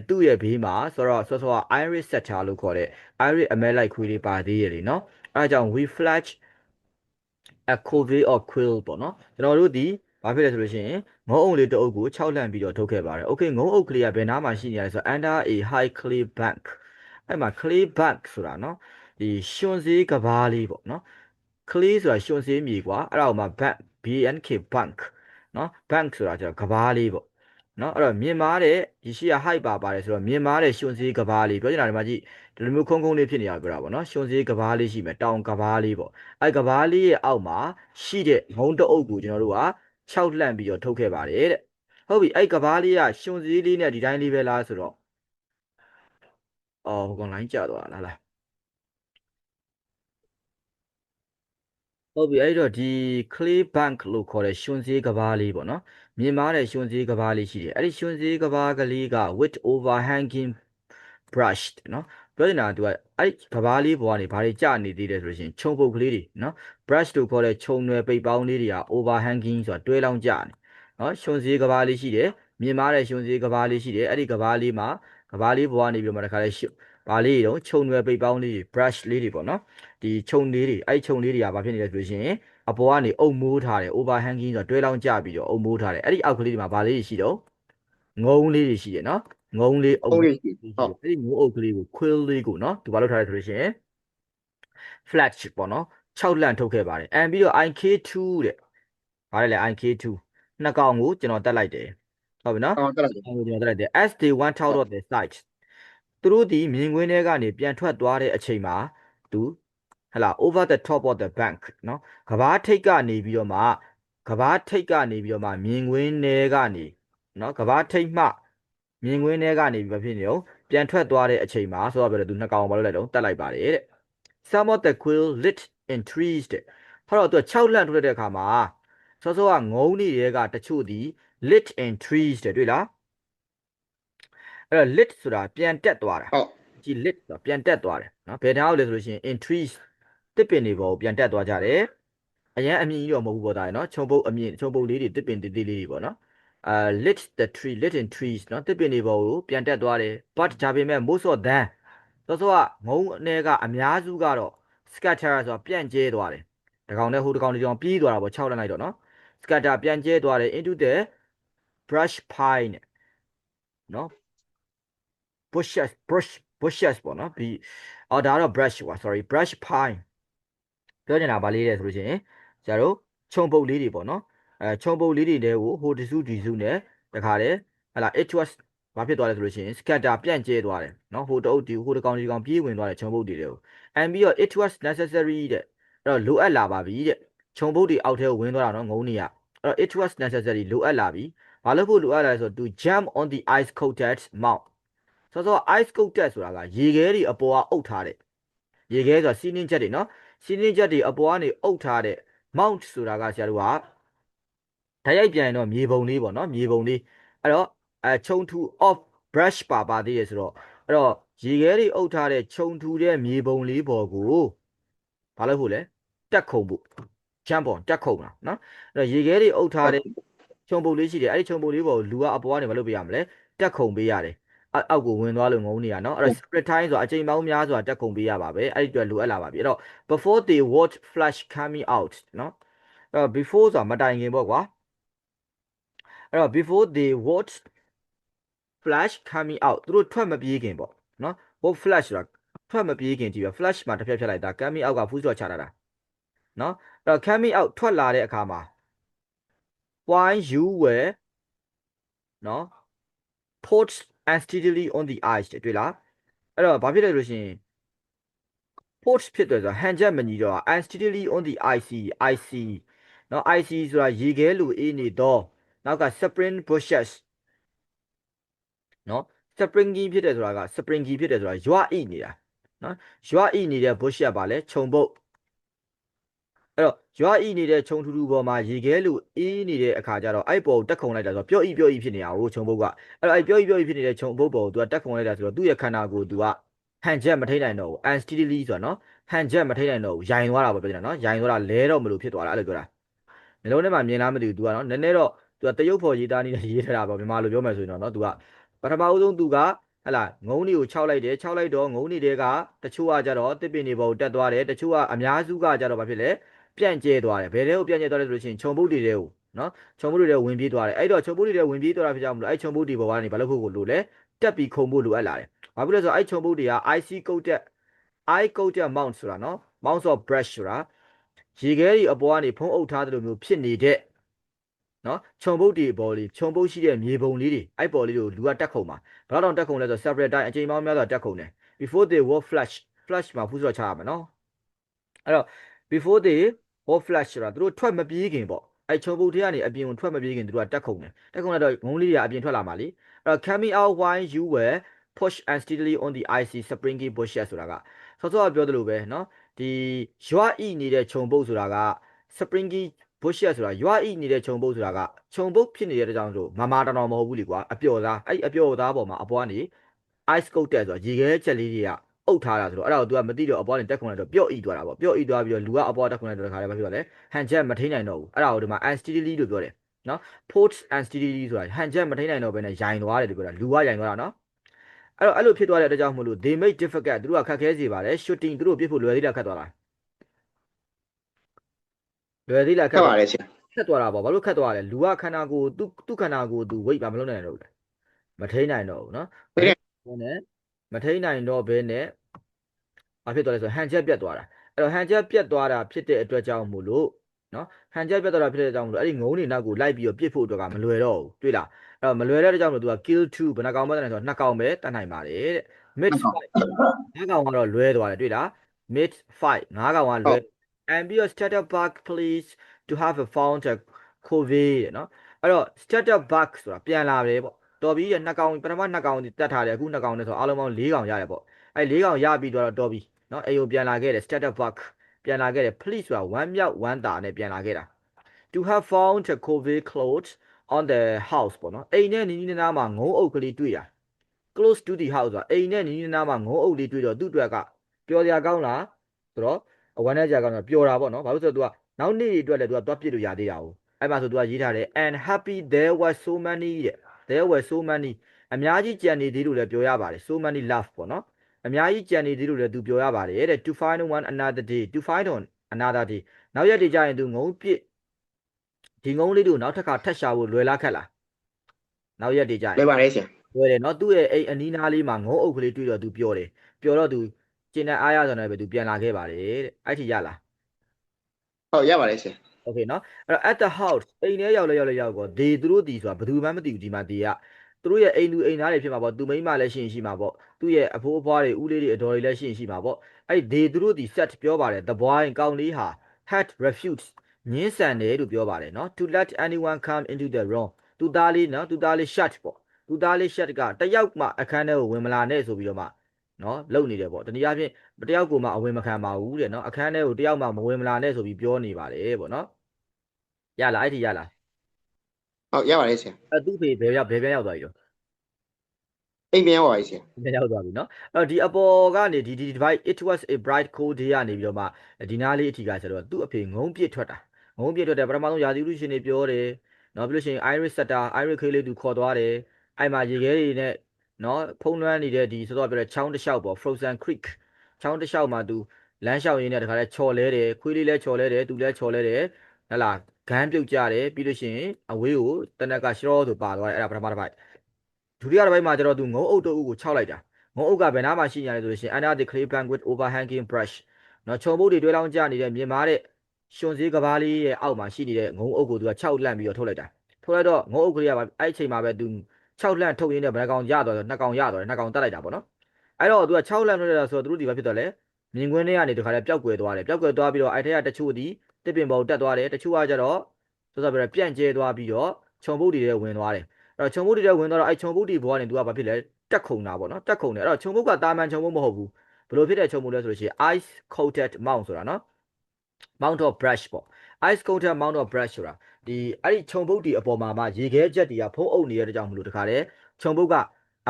သူ့ရဲ့ဘေးမှာဆိုတော့ဆော iris sector လို့ခေါ်တဲ့ iris အမဲလိုက်ခွေးလေးပါသေးရလေเนาะအဲဒါကြောင့် we flash a covey or quill ပေါ့เนาะကျွန်တော်တို့ဒီဘာဖြစ်လဲဆိုလို့ရှိရင်ငုံအုပ်လေးတအုပ်ကို6လှန့်ပြီးတော့ထုတ်ခဲ့ပါတယ် okay ငုံအုပ်ကလေးကဘယ်နားမှာရှိနေရလဲဆိုတော့ under a high clay bank အဲ့မှာ clay bank ဆိုတာเนาะဒီရှင်စေးကဘာလေးပေါ့เนาะ clay ဆိုတာရှင်စေးမြေကွာအဲ့ဒါကိုမှ bank BNK bank เนาะ bank ဆိုတာကျတော့ကဘာလေးပေါ့เนาะအဲ့တော့မြင်မာတဲ့ဒီရှိရ height ပါတယ်ဆိုတော့မြင်မာတဲ့ရှင်စေးကဘာလေးပြောချင်တာဒီမှာကြည့်ဒီလိုမျိုးခုံးလေးဖြစ်နေတာပြောတာပေါ့เนาะရှင်စေးကဘာလေးရှိမယ်တောင်ကဘာလေးပေါ့အဲ့ကဘာလေးရဲ့အောက်မှာရှိတဲ့ငုံတအုပ်ကိုကျွန်တော်တို့က6လှန့်ပြီးတော့ထုတ်ခဲ့ပါတယ်တဲ့ဟုတ်ပြီအဲ့ကဘာလေးကရှင်စေးလေးနဲ့ဒီတိုင်းလေးပဲလားဆိုတော့ဟိုကောင်လိုင်းကျသွားတာလားဟုတ်ပြီအဲ့တော့ဒီ clay bank လို့ခေါ်တဲ့ရှင်စေးကဘာလေးပေါ့နော်မြင်မာတဲ့ရှင်စေးကဘာလေးရှိတယ်အဲ့ဒီရှင်စေးကဘာကလေးက with overhanging brushed နော်ပြောချင်တာကသူကအဲ့ဒီကဘာလေးပေါ်ကနေဘာတွေကျနေသေးတယ်ဆိုလို့ရှိရင်ခြုံပုတ်ကလေးတွေနော် brush လို့ခေါ်တဲ့ခြုံနွယ်ပိတ်ပေါင်းလေးတွေက overhanging ဆိုတာတွဲလောင်းကျနေနော်ရှင်စေးကဘာလေးရှိတယ်မြင်မာတဲ့ရှင်စေးကဘာလေးရှိတယ်အဲ့ဒီကဘာလေးမှာကဘာလေးပေါ်ကနေပြီးတော့မှတခါလဲဘာလေးတွေတော့ခြုံနွယ်ပိတ်ပေါင်းလေးတွေ brush လေးတွေပေါ့နော်ဒီခြုံလေးတွေအဲ့ခြုံလေးတွေကဘာဖြစ်နေလဲဆိုလို့ရှိရင်အပေါ်ကနေအုပ်မိုးထားတယ် overhanging ဆိုတာတွဲလောင်းကျပြီးတော့အုပ်မိုးထားတယ်အဲ့ဒီအောက်ကလေးတွေမှာဘာလေးတွေရှိတော့ငုံလေးတွေရှိတယ်နော်ငုံလေးအုပ် ဟုတ်လေးရှိ ရှိတယ် ဟုတ် အဲ့ဒီငုံအုပ်ကလေးကို quill လေးကိုနော်သူဘာလုပ်ထားလဲဆိုလို့ရှိရင် flash ပေါ့နော်6လန့်ထုတ်ခဲ့ပါတယ်and ပြီးတော့ IK2 တဲ့ဘာလဲလဲ IK2 နှစ်ကောင်ကိုကျွန်တော်တက်လိုက်တယ်ဟုတ်ပြီနော် အော်တက်လိုက်တယ် ကျွန်တော်တက်လိုက်တယ် as they went out of the site သူတို့ဒီမြင်ကွင်းထဲကနေပြန်ထွက်သွားတဲ့အချိန်မှာသူဟလာ over the top of the bank နော်ကဘာထိပ်ကနေပြီးတော့မှမြင်ကွင်းထဲကနေနော်ကဘာထိပ်မှမြင်ကွင်းထဲကနေပြီးဖြစ်နေတော့ပြန်ထွက်သွားတဲ့အချိန်မှာဆိုတော့ပြောတယ်သူနှစ်ကောင်ဘာလုပ်လိုက်တော့တက်လိုက်ပါတယ်တဲ့ some of the quill lit in trees တဲ့ဟောတော့သူ6လန့်ထုတ်တဲ့အခါမှာစောစောကငုံတွေကတချို့ဒီ lit in trees တဲ့တွေ့လားအဲ့တော့ lit ဆိုတာပြန်တက်သွားတာ ဟုတ် ဒီ lit ဆိုတာပြန်တက်သွားတယ်နော်ဘယ်နားကိုလဲဆိုလို့ရှိရင် in trees တစ်ပင်တွေပေါ်ကိုပြန်တက်သွားကြတယ်အရင်အမြင်ကြီးတော့မဟုတ်ဘူးပေါ့ဒါရယ်နော်ခြုံပုတ်အမြင်ခြုံပုတ်လေးတွေတစ်ပင်တေးသေးလေးတွေပေါ့နော်lit the tree lit in trees နော်တစ်ပင်တွေပေါ်ကိုပြန်တက်သွားတယ် but ဒါပေမဲ့ most of them စောစောကငုံအနေကအများစုကတော့ scatter ဆိုတာပြန့်ကျဲသွားတယ်တကောင်နဲ့ဟိုတကောင်ဒီကောင်ပြေးသွားတာပေါ့6လက်လိုက်တော့နော် scatter ပြန့်ကျဲသွားတယ် into the brush pile နော် bushes ပေါ့နော်ဒီဒါကတော့ brush ပါ sorry brush pile ပြောချင်တာဗာလေးလဲဆိုလို့ရှိရင်ကျတို့ခြုံပုတ်လေးတွေပေါ့နော်ခြုံပုတ်လေးတွေတဲကိုဟိုတစုဒီစုနဲ့တခါလေဟလာ it was ဘာဖြစ်သွားလဲဆိုလို့ရှိရင် scatter ပြန့်ကျဲသွားတယ်နော်ဟိုတအုပ်ဒီဟိုတကောင်ဒီကောင်ပြေးဝင်သွားတယ်ခြုံပုတ်တွေတွေကိုand ပြီးတော့ it was necessary တဲ့အဲ့တော့လိုအပ်လာပါပြီတဲ့ခြုံပုတ်တွေအောက်ထဲကိုဝင်သွားတာနော်ငုံနေရအဲ့တော့ it was necessary လိုအပ်လာပြီဘာလို့ဖို့လိုအပ်လာလဲဆိုတော့ to jump on the ice coated mount ဆိုတော့ ice coated ဆိုတာကရေခဲတွေအပေါ်ကအုပ်ထားတဲ့ရေခဲဆိုတာစီးနှင်းချက်တွေနော်စီးနှင်းချက်တွေအပေါ်ကနေအုပ်ထားတဲ့ mount ဆိုတာကဆရာတို့ကဓာတ်ရိုက်ပြန်ရင်တော့မြေပုံလေးပေါ့နော်မြေပုံလေးအဲ့တော့ခြုံထူ off brush ပါသေးရဆိုတော့အဲ့တော့ရေခဲတွေအုပ်ထားတဲ့ခြုံထူတဲ့မြေပုံလေးပေါ်ကိုဘာလို့ဖို့လဲတက်ခုံဖို့ jump on တက်ခုံလားနော်အဲ့တော့ရေခဲတွေအုပ်ထားတဲ့ခြုံပုံလေးရှိတယ်အဲ့ဒီခြုံပုံလေးပေါ်ကိုလူကအပေါ်ကနေမလုပ်ပေးရမလဲတက်ခုံပေးရတယ်အောက်ကိုဝင်သွားလို့ငုံနေရနော်အဲ့တော့ split time ဆိုတာအချိန်ပေါင်းများစွာတက်ခုံပေးရပါပဲအဲ့ဒီအတွက်လိုအပ်လာပါပြီအဲ့တော့ before they watch flash coming out နော်အဲ့တော့ before ဆိုတာမတိုင်ခင်ပေါ့ကွာအဲ့တော့ before they watch flash coming out သူတို့ထွက်မပြေးခင်ပေါ့နော် what flash ဆိုတာထွက်မပြေးခင်ကြည့်ပြ flash မှာတစ်ဖြတ်ဖြတ်လိုက်တာ coming out ကဖူးစော်ချတာနော်အဲ့တော့ coming out ထွက်လာတဲ့အခါမှာ while you were နော် put unsteadily on the ice တွေ့လားအဲ့တော့ဘာဖြစ်လဲဆိုလို့ရှိရင် put ဖြစ်တယ်ဆိုတာ hand jet မညီတော့ unsteadily on the ic နော် ic ဆိုတာရေခဲလိုအေးနေတော့နောက်က spring bushes နော် springy ဖြစ်တယ်ဆိုတာက springy ဖြစ်တယ်ဆိုတာရွာဣနေတာနော်ရွာဣနေတဲ့ bush ရပါလဲခြုံပုတ်အဲ့တော့ရွာဣနေတဲ့ခြုံထူထူပေါ်မှာရေခဲလိုအေးနေတဲ့အခါကျတော့အဲ့ပေါ်ကိုတက်ခုံလိုက်တာဆိုတော့ပျော့ဣဖြစ်နေတာကိုခြုံပုတ်ကအဲ့တော့အဲ့ပျော့ဣဖြစ်နေတဲ့ခြုံပုတ်ပေါ်ကို तू ကတက်ခုံလိုက်တာဆိုတော့သူ့ရဲ့ခန္ဓာကိုယ် तू က hand jet မထိနိုင်တော့ဘူး unsteadily ဆိုတာနော် hand jet မထိနိုင်တော့ဘူးယိုင်သွားတာပေါ့ပြောနေတာနော်ယိုင်သွားတာလဲတော့မလို့ဖြစ်သွားတာအဲ့လိုပြောတာမျိုးလုံးထဲမှာမြင်လားမသိဘူး तू ကနော်နည်းနည်းတော့ तू ကတရုပ်ဖော်ရေးသားနေတဲ့ရေးထားတာပေါ့မြန်မာလိုပြောမယ်ဆိုရင်တော့နော် तू ကပထမဦးဆုံး तू ကဟလာငုံတွေကိုခြောက်လိုက်တယ်ခြောက်လိုက်တော့ငုံတွေတဲကတချို့ကကြတော့တစ်ပင်တွေပေါ်တက်သွားတယ်တချို့ကအများစုကကြတော့ဘာဖြစ်လဲပြန့်ကျဲသွားတယ်ဘယ်တဲကိုပြန့်ကျဲသွားလဲဆိုလို့ရှိရင်ခြုံပုတ်တွေတဲကိုနော်ခြုံပုတ်တွေတဲဝင်ပြေးသွားတယ်အဲ့တော့ခြုံပုတ်တွေတဲဝင်ပြေးသွားတာဖြစ်ကြောင့်မလို့အဲ့ခြုံပုတ်တွေပေါ်ကနေဘာလို့ဖို့ကိုလို့လဲတက်ပြီးခုံဖို့လိုအပ်လာတယ်ဘာဖြစ်လဲဆိုတော့အဲ့ခြုံပုတ်တွေက IC coated I coated mount ဆိုတာနော် mount of brush ဆိုတာရေခဲတွေအပေါ်ကနေဖုံးအုပ်ထားသလိုမျိုးဖြစ်နေတဲ့နော်ခြုံပုတ်တွေပေါ်လေးခြုံပုတ်ရှိတဲ့မြေပုံလေးတွေအဲ့ပေါ်လေးကိုလူကတက်ခုံမှာဘယ်တော့တက်ခုံလဲဆိုတော့ separate time အချိန်ပေါင်းများစွာတက်ခုံတယ် before they were flash မှာဖူးစော်ချရမှာနော်အဲ့တော့ before they were flash ဆိုတာသူတို့ထွက်မပြေးခင်ပေါ့အဲ့ခြုံပုတ်တွေကနေအပြင်ကိုထွက်မပြေးခင်သူတို့ကတက်ခုံတယ်တက်ခုံလိုက်တော့ငုံလေးတွေကအပြင်ထွက်လာမှာလीအဲ့တော့ coming out while you were push unsteadily on the icy springy bushes ဆိုတာကစောစောကပြောသလိုပဲเนาะဒီရွာဣနေတဲ့ခြုံပုတ်ဆိုတာက springy bushes ဆိုတာရွာဣနေတဲ့ခြုံပုတ်ဆိုတာကခြုံပုတ်ဖြစ်နေတဲ့ကြောင့်ဆိုမာတော်မဟုတ်ဘူးလीကွာအပျော်သားအဲ့အပျော်သားပေါ်မှာအပေါ်ကနေ ice coated ဆိုတာရေခဲချက်လေးတွေကအုပ်ထားတာဆိုတော့အဲ့ဒါကို तू ကမသိတော့အပေါ်ကနေတက်ခုံလိုက်တော့ပျော့ဣသွားတာပေါ့ပျော့ဣသွားပြီးတော့လူကအပေါ်တက်ခုံလိုက်တော့တခါတည်းဘာဖြစ်သွားလဲ hand jet မထိနိုင်တော့ဘူးအဲ့ဒါကိုဒီမှာ unsteadily လို့ပြောတယ်နော် port unsteadily ဆိုတာ hand jet မထိနိုင်တော့ဘဲနဲ့ရိုင်သွားတယ်လို့ပြောတာလူကရိုင်သွားတာနော်အဲ့လိုဖြစ်သွားတဲ့အတွက်ကြောင့်မို့လို့ they made difficult သူတို့ကခက်ခဲစေပါတယ် shooting သူတို့ပြစ်ဖို့လွယ်သေးလားခက်သွားလားလွယ်သေးလားခ ခ က် က် သွား ပါတယ်ဆရာ ခက်သွားတာပေါ့ဘာလို့ခက်သွားလဲလူကခန္ဓာကိုယ်သူ့ခန္ဓာကိုယ်သူ weight ဘာမလုပ်နိုင်တော့ဘူးလဲမထိနိုင်တော့ဘူးနော်မထိနိုင်တော့ဘဲနဲ့ဘာဖြစ်သွားလဲဆိုတော့ hand jet ပြတ်သွားတာအဲ့တော့ hand jet ပြတ်သွားတာဖြစ်တဲ့အတွက်ကြောင့်မို့လို့နော် hand jet ပြတ်သွားတာဖြစ်တဲ့ကြောင့်မို့လို့အဲ့ဒီငုံတွေနောက်ကိုလိုက်ပြီးတော့ပြစ်ဖို့အတွက်ကမလွယ်တော့ဘူးတွေ့လားအဲ့တော့မလွယ်တဲ့အတွက်ကြောင့်မို့လို့သူက kill 2ဘယ်နှကောင်ပဲတတ်နိုင်ဆိုတော့2ကောင်ပဲတတ်နိုင်ပါတယ်တဲ့ mid 5 5ကောင်ကတော့လွဲသွားတယ်တွေ့လား mid 5 5ကောင်ကလွဲ and be a starter back please to have a found a covid เนาะအဲ့တော့ starter back ဆိုတာပြန်လာတယ်ပေါ့တော်ပြီတဲ့2ကောင်ပထမ2ကောင်တတ်ထားတယ်အခု2ကောင်နဲ့ဆိုအားလုံးပေါင်း4ကောင်ရတယ်ပေါ့အဲ့4ကောင်ရပြီးတော့တော်ပြီเนาะအဲ့ကိုပြန်လာခဲ့တယ် starter back ပြန်လာခဲ့တယ် please ဆိုတာ1မြောက်1တာနဲ့ပြန်လာခဲ့တာ to have found a covid clothes on the house ပေါ့เนาะအိမ်နဲ့နီးနီးနားမှာငုံအုပ်ကလေးတွေ့တာ close to the house ဆိုတာအိမ်နဲ့နီးနီးနားမှာငုံအုပ်လေးတွေ့တော့သူ့အတွက်ကပျော်စရာကောင်းလားဆိုတော့အဝမ်းနဲ့ကြာကောင်းတော့ပျော်တာပေါ့နော်ဘာလို့ဆိုတော့ तू ကနောက်နေ့တွေအတွက်လည်း तू ကသွားပြစ်လို့ရသေးတာ哦အဲ့မှာဆို तू ကရေးထားတယ် and happy there was so many တဲ့ there were so many အများကြီးကြံနေသေးလို့လည်းပြောရပါတယ် so many love ပေါ့နော်အများကြီးကြံနေသေးလို့လည်း तू ပြောရပါတယ်တဲ့ to find one another day to find on another day နောက်ရက်တွေကျရင် तू ငုံပြစ်ဒီငုံလေးတို့နောက်တစ်ခါထပ်ရှာဖို့လွယ်လားခက်လားနောက်ရက်တွေကျရင် လွယ်ပါတယ်ဆရာ လွယ်တယ်နော်သူ့ရဲ့အိမ်အနီးနားလေးမှာငုံအုပ်ကလေးတွေ့တော့ तू ပျော်တယ်ပျော်တော့ तू ကျင်တဲ့အားရဆိုတော့ပဲ तू ပြန်လာခဲ့ပါတယ်တဲ့အဲ့ထိရလား ဟုတ်ရပါတယ်ဆရာ okay နော်အဲ့တော့ at the house အိမ်ထဲရောက်လဲရောက်ကော they သူတို့တီဆိုတာဘယ်သူမှမသိဘူးဒီမှာ they က သူတို့ရဲ့အိမ်လူအိမ်သားတွေဖြစ်မှာပေါ့သူမိန်းမလည်းရှိရင်ရှိမှာပေါ့သူ့ရဲ့အဖိုးအဖွားတွေဦးလေးတွေအတော်တွေလည်းရှိရင်ရှိမှာပေါ့အဲ့ဒီသူတို့ဒီ set ပြောပါတယ် the boy ကောင်လေးဟာ had refused ငင်းဆန်တယ်လို့ပြောပါတယ်နော် to let anyone come into the room သူသားလေးနော်သူသားလေး shut ပေါ့သူသားလေး shut ကတယောက်မှအခန်းထဲကိုဝင်မလာနဲ့ဆိုပြီးတော့မှနော်လုံနေတယ်ပေါ့တနည်းအားဖြင့်တယောက်ကိုမှအဝင်မခံပါဘူးတဲ့နော်အခန်းထဲကိုတယောက်မှမဝင်မလာနဲ့ဆိုပြီးပြောနေပါတယ်ပေါ့နော်ရလားအဲ့ဒီရလားဟုတ်ရပါတယ်ဆရာအဲ့သူ့ဖေဘယ်ပြန်ရောက်သွားပြီတော့အိမ်ပြန်ရောက်ပါပြီဆရာပြန်ရောက်သွားပြီเนาะအဲ့တော့ဒီအပေါ်ကနေဒီ device it was a bright cold day ကနေပြီးတော့မှဒီနားလေးအထီကဆိုတော့သူ့အဖေငုံပြစ်ထွက်တာငုံပြစ်ထွက်တယ်ပထမဆုံးရာသီဥတုရှင်တွေပြောတယ်เนาะပြီးလို့ရှိရင် Iris Setter Iris ခေးလေးသူခေါ်သွားတယ်အဲ့မှာရေခဲတွေနဲ့เนาะဖုံးလွှမ်းနေတဲ့ဒီဆိုတော့ပြောတဲ့ချောင်းတစ်လျှောက်ပေါ့ Frozen Creek ချောင်းတစ်လျှောက်မှာသူလမ်းလျှောက်ရင်းနဲ့တခါလဲချော်လဲတယ်ခွေးလေးလဲချော်လဲတယ်သူလဲချော်လဲတယ်ဟလာဂန်းပြုတ်ကြတယ်ပြီးလို့ရှိရင်အဝေးကိုတနက်ကရှရောဆိုပါသွားတယ်အဲ့ဒါပထမတစ်ပိုင်းဒုတိယတစ်ပိုင်းမှာကျတော့သူငုံအုပ်တို့ကိုခြောက်လိုက်တာငုံအုပ်ကဘယ်နားမှာရှိညာလဲဆိုလို့ရှိရင် under the clay bank with overhanging brush နော်ခြုံပုတ်တွေတွဲလောင်းကျနေတဲ့မြင်မာတဲ့ရှင်စည်းကဘားလေးရဲ့အောက်မှာရှိနေတဲ့ငုံအုပ်ကိုသူကခြောက်လှန့်ပြီးတော့ထုတ်လိုက်တာထုတ်လိုက်တော့ငုံအုပ်ကလေးကအဲ့အချိန်မှာပဲသူခြောက်လှန့်ထုတ်ရင်းနဲ့ဘယ်ကောင်ရသွားတော့နှစ်ကောင်ရသွားတယ်နှစ်ကောင်တတ်လိုက်တာပေါ့နော်အဲ့တော့သူကခြောက်လှန့်ထုတ်လိုက်တာဆိုတော့သူတို့ဒီဘာဖြစ်တော့လဲမြင်ကွင်းထဲကနေတခါလဲပျောက်ကွယ်သွားတယ်ပျောက်ကွယ်သွားပြီးတော့အဲ့ထက်ကတချို့ဒီတစ်ပင်ပေါ်တက်သွားတယ်တချို့ကကျတော့ဆိုတော့ပြန့်ကျဲသွားပြီးတော့ခြုံပုတ်တွေထဲဝင်သွားတယ်အဲ့တော့ခြုံပုတ်တွေထဲဝင်သွားတော့အဲ့ခြုံပုတ်တွေဘောကနေသူကဘာဖြစ်လဲတက်ခုန်တာပေါ့နော်တက်ခုန်တယ်အဲ့တော့ခြုံပုတ်ကတာမန်ခြုံပုတ်မဟုတ်ဘူးဘယ်လိုဖြစ်တဲ့ခြုံပုတ်လဲဆိုလို့ရှိရင် ice coated mount ဆိုတာနော် mount of brush ပေါ့ ice coated mount of brush ဆိုတာဒီအဲ့ဒီခြုံပုတ်ဒီအပေါ်မှာရေခဲချက်တွေကဖုံးအုပ်နေတဲ့ကြောင့်မလို့တခါလေခြုံပုတ်ကအ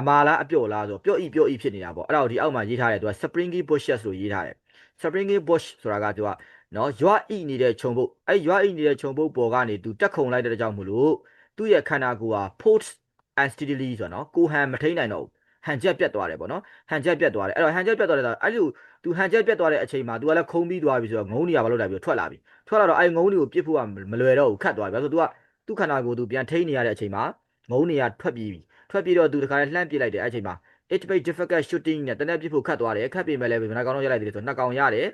မာလားအပျော့လားဆိုပျော့ဤဖြစ်နေတာပေါ့အဲ့ဒါကိုဒီအောက်မှာရေးထားတယ်သူက springy bushes လို့ရေးထားတယ် springy bush ဆိုတာကသူကနော်ရွာဣနေတဲ့ခြုံပုတ်အဲ့ရွာဣနေတဲ့ခြုံပုတ်ပေါ်ကနေသူတက်ခုန်လိုက်တဲ့ကြောင့်မလို့သူ့ရဲ့ခန္ဓာကိုယ်ဟာ pulse unsteadily ဆိုတော့နော်ကိုဟန်မထိန်နိုင်တော့ဘူးဟန်ချက်ပြတ်သွားတယ်ပေါ့နော်ဟန်ချက်ပြတ်သွားတယ်အဲ့တော့ဟန်ချက်ပြတ်သွားတယ်ဆိုတော့အဲ့လိုသူဟန်ချက်ပြတ်သွားတဲ့အချိန်မှာ तू ကလည်းခုံပြီးသွားပြီဆိုတော့ငုံနေရဘာလို့လာပြီးထွက်လာပြီထွက်လာတော့အဲ့ငုံတွေကိုပြစ်ဖို့ကမလွယ်တော့ဘူးခတ်သွားပြီဆိုတော့ तू ကသူ့ခန္ဓာကိုယ် तू ပြန်ထိန်နေရတဲ့အချိန်မှာငုံနေရထွက်ပြီးပြီထွက်ပြီးတော့ तू တခါလည်းလှမ်းပစ်လိုက်တယ်အဲ့အချိန်မှာ it made difficult shooting နဲ့တနက်ပြစ်ဖို့ခတ်သွားတယ်ခတ်ပြင်မဲ့လည်းဘယ်နှကောင်တော့ရလိုက်သေးတယ်ဆိုတော့2ကောင်ရတယ်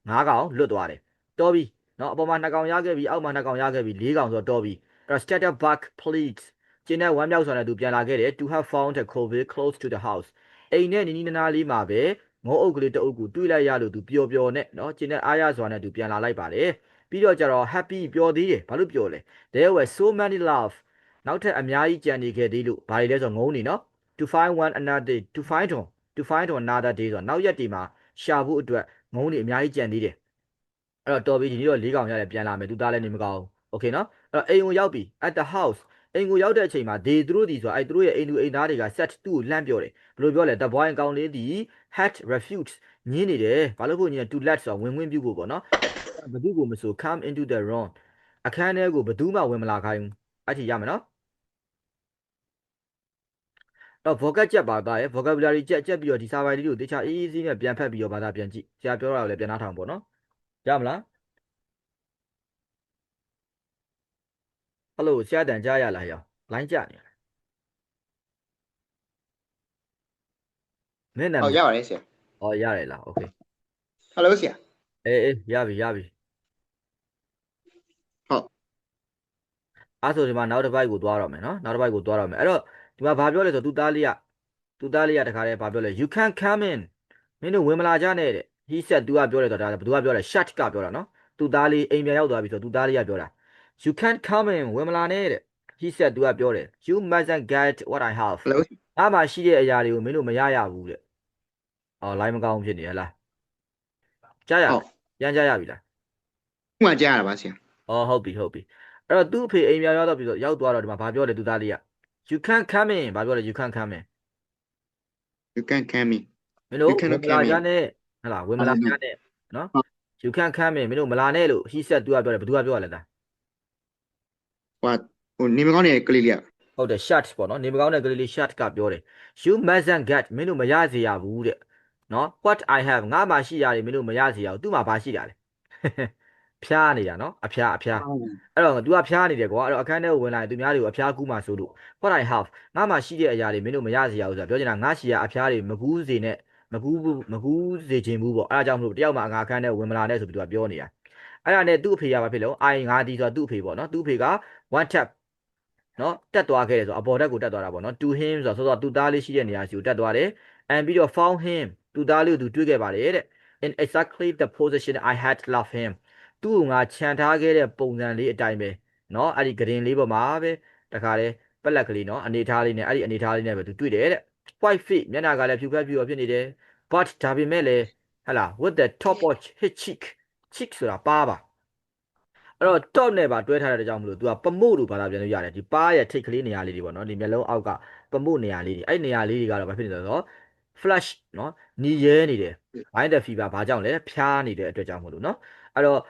5ကောင်လွတ်သွားတယ်တော်ပြီနော်အပေါ်မှာ2ကောင်ရခဲ့ပြီအောက်မှာ2ကောင်ရခဲ့ပြီ4ကောင်ဆိုတော့တော်ပြီအဲ့တော့ scatter back pleats ကျင်းတဲ့ဝမ်းမြောက်စွာနဲ့သူပြန်လာခဲ့တယ် to have found a cove close to the house အိမ်နဲ့နီနီနာနာလေးမှာပဲငုံအုပ်ကလေးတအုပ်ကိုတွေးလိုက်ရလို့သူပျော်ပျော်နဲ့နော်ကျင်းတဲ့အားရစွာနဲ့သူပြန်လာလိုက်ပါတယ်ပြီးတော့ကျတော့ happy ပျော်သေးတယ်ဘာလို့ပျော်လဲ there were so many love နောက်ထပ်အများကြီးကြံနေခဲ့သေးလို့ဘာတွေလဲဆိုတော့ငုံနေနော် to find one another to find on another day ဆိုတော့နောက်ရက်ဒီမှာရှာဖို့အတွက်ငုံနေအများကြီးကြံသေးတယ်အဲ့တော့တော်ပြီဒီနေ့တော့၄ကောင်ရတယ်ပြန်လာမယ်သူသားလည်းနေမကောင်းဘူးโอเคနော်အဲ့တော့အိမ်ကိုရောက်ပြီ at the house အိမ်ကိုရောက်တဲ့အချိန်မှာသူတို့ဒီဆိုအဲ့သူတို့ရဲ့အိမ်သူအိမ်သားတွေက set သူ့ကိုလှမ်းပြောတယ်ဘယ်လိုပြောလဲ the boy ကောင်လေးဒီ had refused ညင်းနေတယ်ဘာလို့ဖို့ညင်း to let ဆိုဝင်ပြုဖို့ပေါ့နော်ဘသူကိုမဆို come into the room အခန်းထဲကိုဘသူမှဝင်မလာခိုင်းဘူးအဲ့ဒီရမယ်နော်တော့ vocab ကြက်ပါသားရယ် vocabulary ကြက်ပြီးတော့ဒီစာပိုင်လေးကိုတခြားအေးအေးဆေးနဲ့ပြန်ဖတ်ပြီးတော့ဘာသာပြန်ကြည့်ဆရာပြောတာကိုလည်းပြန်နားထောင်ပေါ့နော်ရမလားဟယ်လိုဆရာတန်ကြားရလားရောလိုင်းကြနေလားမင်းနာမည်ဟုတ်ရပါတယ်ဆရာဟောရတယ်လားโอเคဟယ်လိုဆရာအေးရပြီဟုတ်အဲ့ဆိုဒီမှာနောက်တစ်ပိုက်ကိုသွားတော့မယ်နော်နောက်တစ်ပိုက်ကိုသွားတော့မယ်အဲ့တော့ဒီမှာဘာပြောလဲဆိုသူသားလေးကတခါတည်းဘာပြောလဲ you can come in မင်းတို့ဝင်မလာကြနဲ့တဲ့ he said သူကပြောတယ်ဆိုတော့ဒါဘယ်သူကပြောလဲ shut ကပြောတာနော်သူသားလေးအိမ်ပြန်ရောက်သွားပြီဆိုတော့သူသားလေးကပြောတာ you can't come in ဝင်မလာနဲ့တဲ့ he said သူကပြောတယ် you mustn't get what I have ဟယ်လိုငါမှရှိတဲ့အရာတွေကိုမင်းတို့မရဘူးတဲ့အော်လိုင်းမကောင်းဖြစ်နေဟလားကြားရပြန်ကြားရပြီလားဥမာကြားရတာပါဆရာအော်ဟုတ်ပြီအဲ့တော့သူ့အဖေအိမ်ပြန်ရောက်တော့ပြီးတော့ရောက်သွားတော့ဒီမှာဘာပြောလဲသူသားလေးက you can't come in ဘာပြောလဲ you can't come in you can come in မင်းတို့ဝင်မလာကြနဲ့ဟလားဝင်မလာကြနဲ့နော် you can't come in မင်းတို့မလာနဲ့လို့ he said သူကပြောတယ်ဘယ်သူကပြောရလဲသားဟိုနေမကောင်းတဲ့ကလေးလေးဟုတ်တယ် shut ပေါ့နော်နေမကောင်းတဲ့ကလေးလေး shut ကပြောတယ် you mustn't get မင်းတို့မရစေရဘူးတဲ့နော် what I have ငါမှရှိရတယ်မင်းတို့မရစေရဘူးသူ့မှာဘာရှိတာလဲဖျားနေတာနော်အဖျားအဲ့တော့ तू ကဖျားနေတယ်ကွာအဲ့တော့အခန်းထဲကိုဝင်လာရင်သူများတွေကိုအဖျားကူးမှဆိုလို့ what I have ငါမှရှိတဲ့အရာတွေမင်းတို့မရစေရဘူးဆိုတာပြောချင်တာငါရှိရအဖျားတွေမကူးစေနဲ့မကူးစေခြင်းဘူးပေါ့အဲ့ဒါကြောင့်မလို့တယောက်မှငါအခန်းထဲဝင်မလာနဲ့ဆိုပြီး तू ကပြောနေတာအဲ့ဒါနဲ့သူ့အဖေကဘာဖြစ်လဲငါဒီဆိုတာသူ့အဖေပေါ့နော်သူ့အဖေက one tap နော်တက်သွားခဲ့တယ်ဆိုအပေါ်ဓာတ်ကိုတက်သွားတာပေါ့နော် to him ဆိုတော့သူ့သားလေးရှိတဲ့နေရာစီကိုတက်သွားတယ် and ပြီးတော့ found him သူ့သားလေးကိုသူတွေ့ခဲ့ပါတယ်တဲ့ in exactly the position I had left him သူ့ကိုငါခြံထားခဲ့တဲ့ပုံစံလေးအတိုင်းပဲနော်အဲ့ဒီဂရင်လေးပေါ်မှာပဲတခါလေပလက်ကလေးနော်အနေထားလေးနဲ့အဲ့ဒီအနေထားလေးနဲ့ပဲသူတွေ့တယ်တဲ့ white feet မျက်နှာကလည်းဖြူဖက်ဖြူဖြစ်နေတယ် but ဒါပေမဲ့လည်းဟလာ with the top of his cheek ဆိုတာပါပါအဲ့တော့ top နဲ့ပါတွဲထားတဲ့ကြောင့်မလို့ तू ကပမို့လို့ဘာသာပြန်လို့ရတယ်ဒီပါရဲ့ထိတ်ကလေးနေရာလေးတွေပေါ့နော်ဒီမျက်လုံးအောက်ကပမို့နေရာလေးတွေအဲ့နေရာလေးတွေကတော့ဘာဖြစ်နေလဲဆိုတော့ flash နော်ညီရဲနေတယ် mind the fever ဘာကြောင့်လဲဖျားနေတဲ့အတွက်ကြောင့်မလို့နော်အဲ့တော့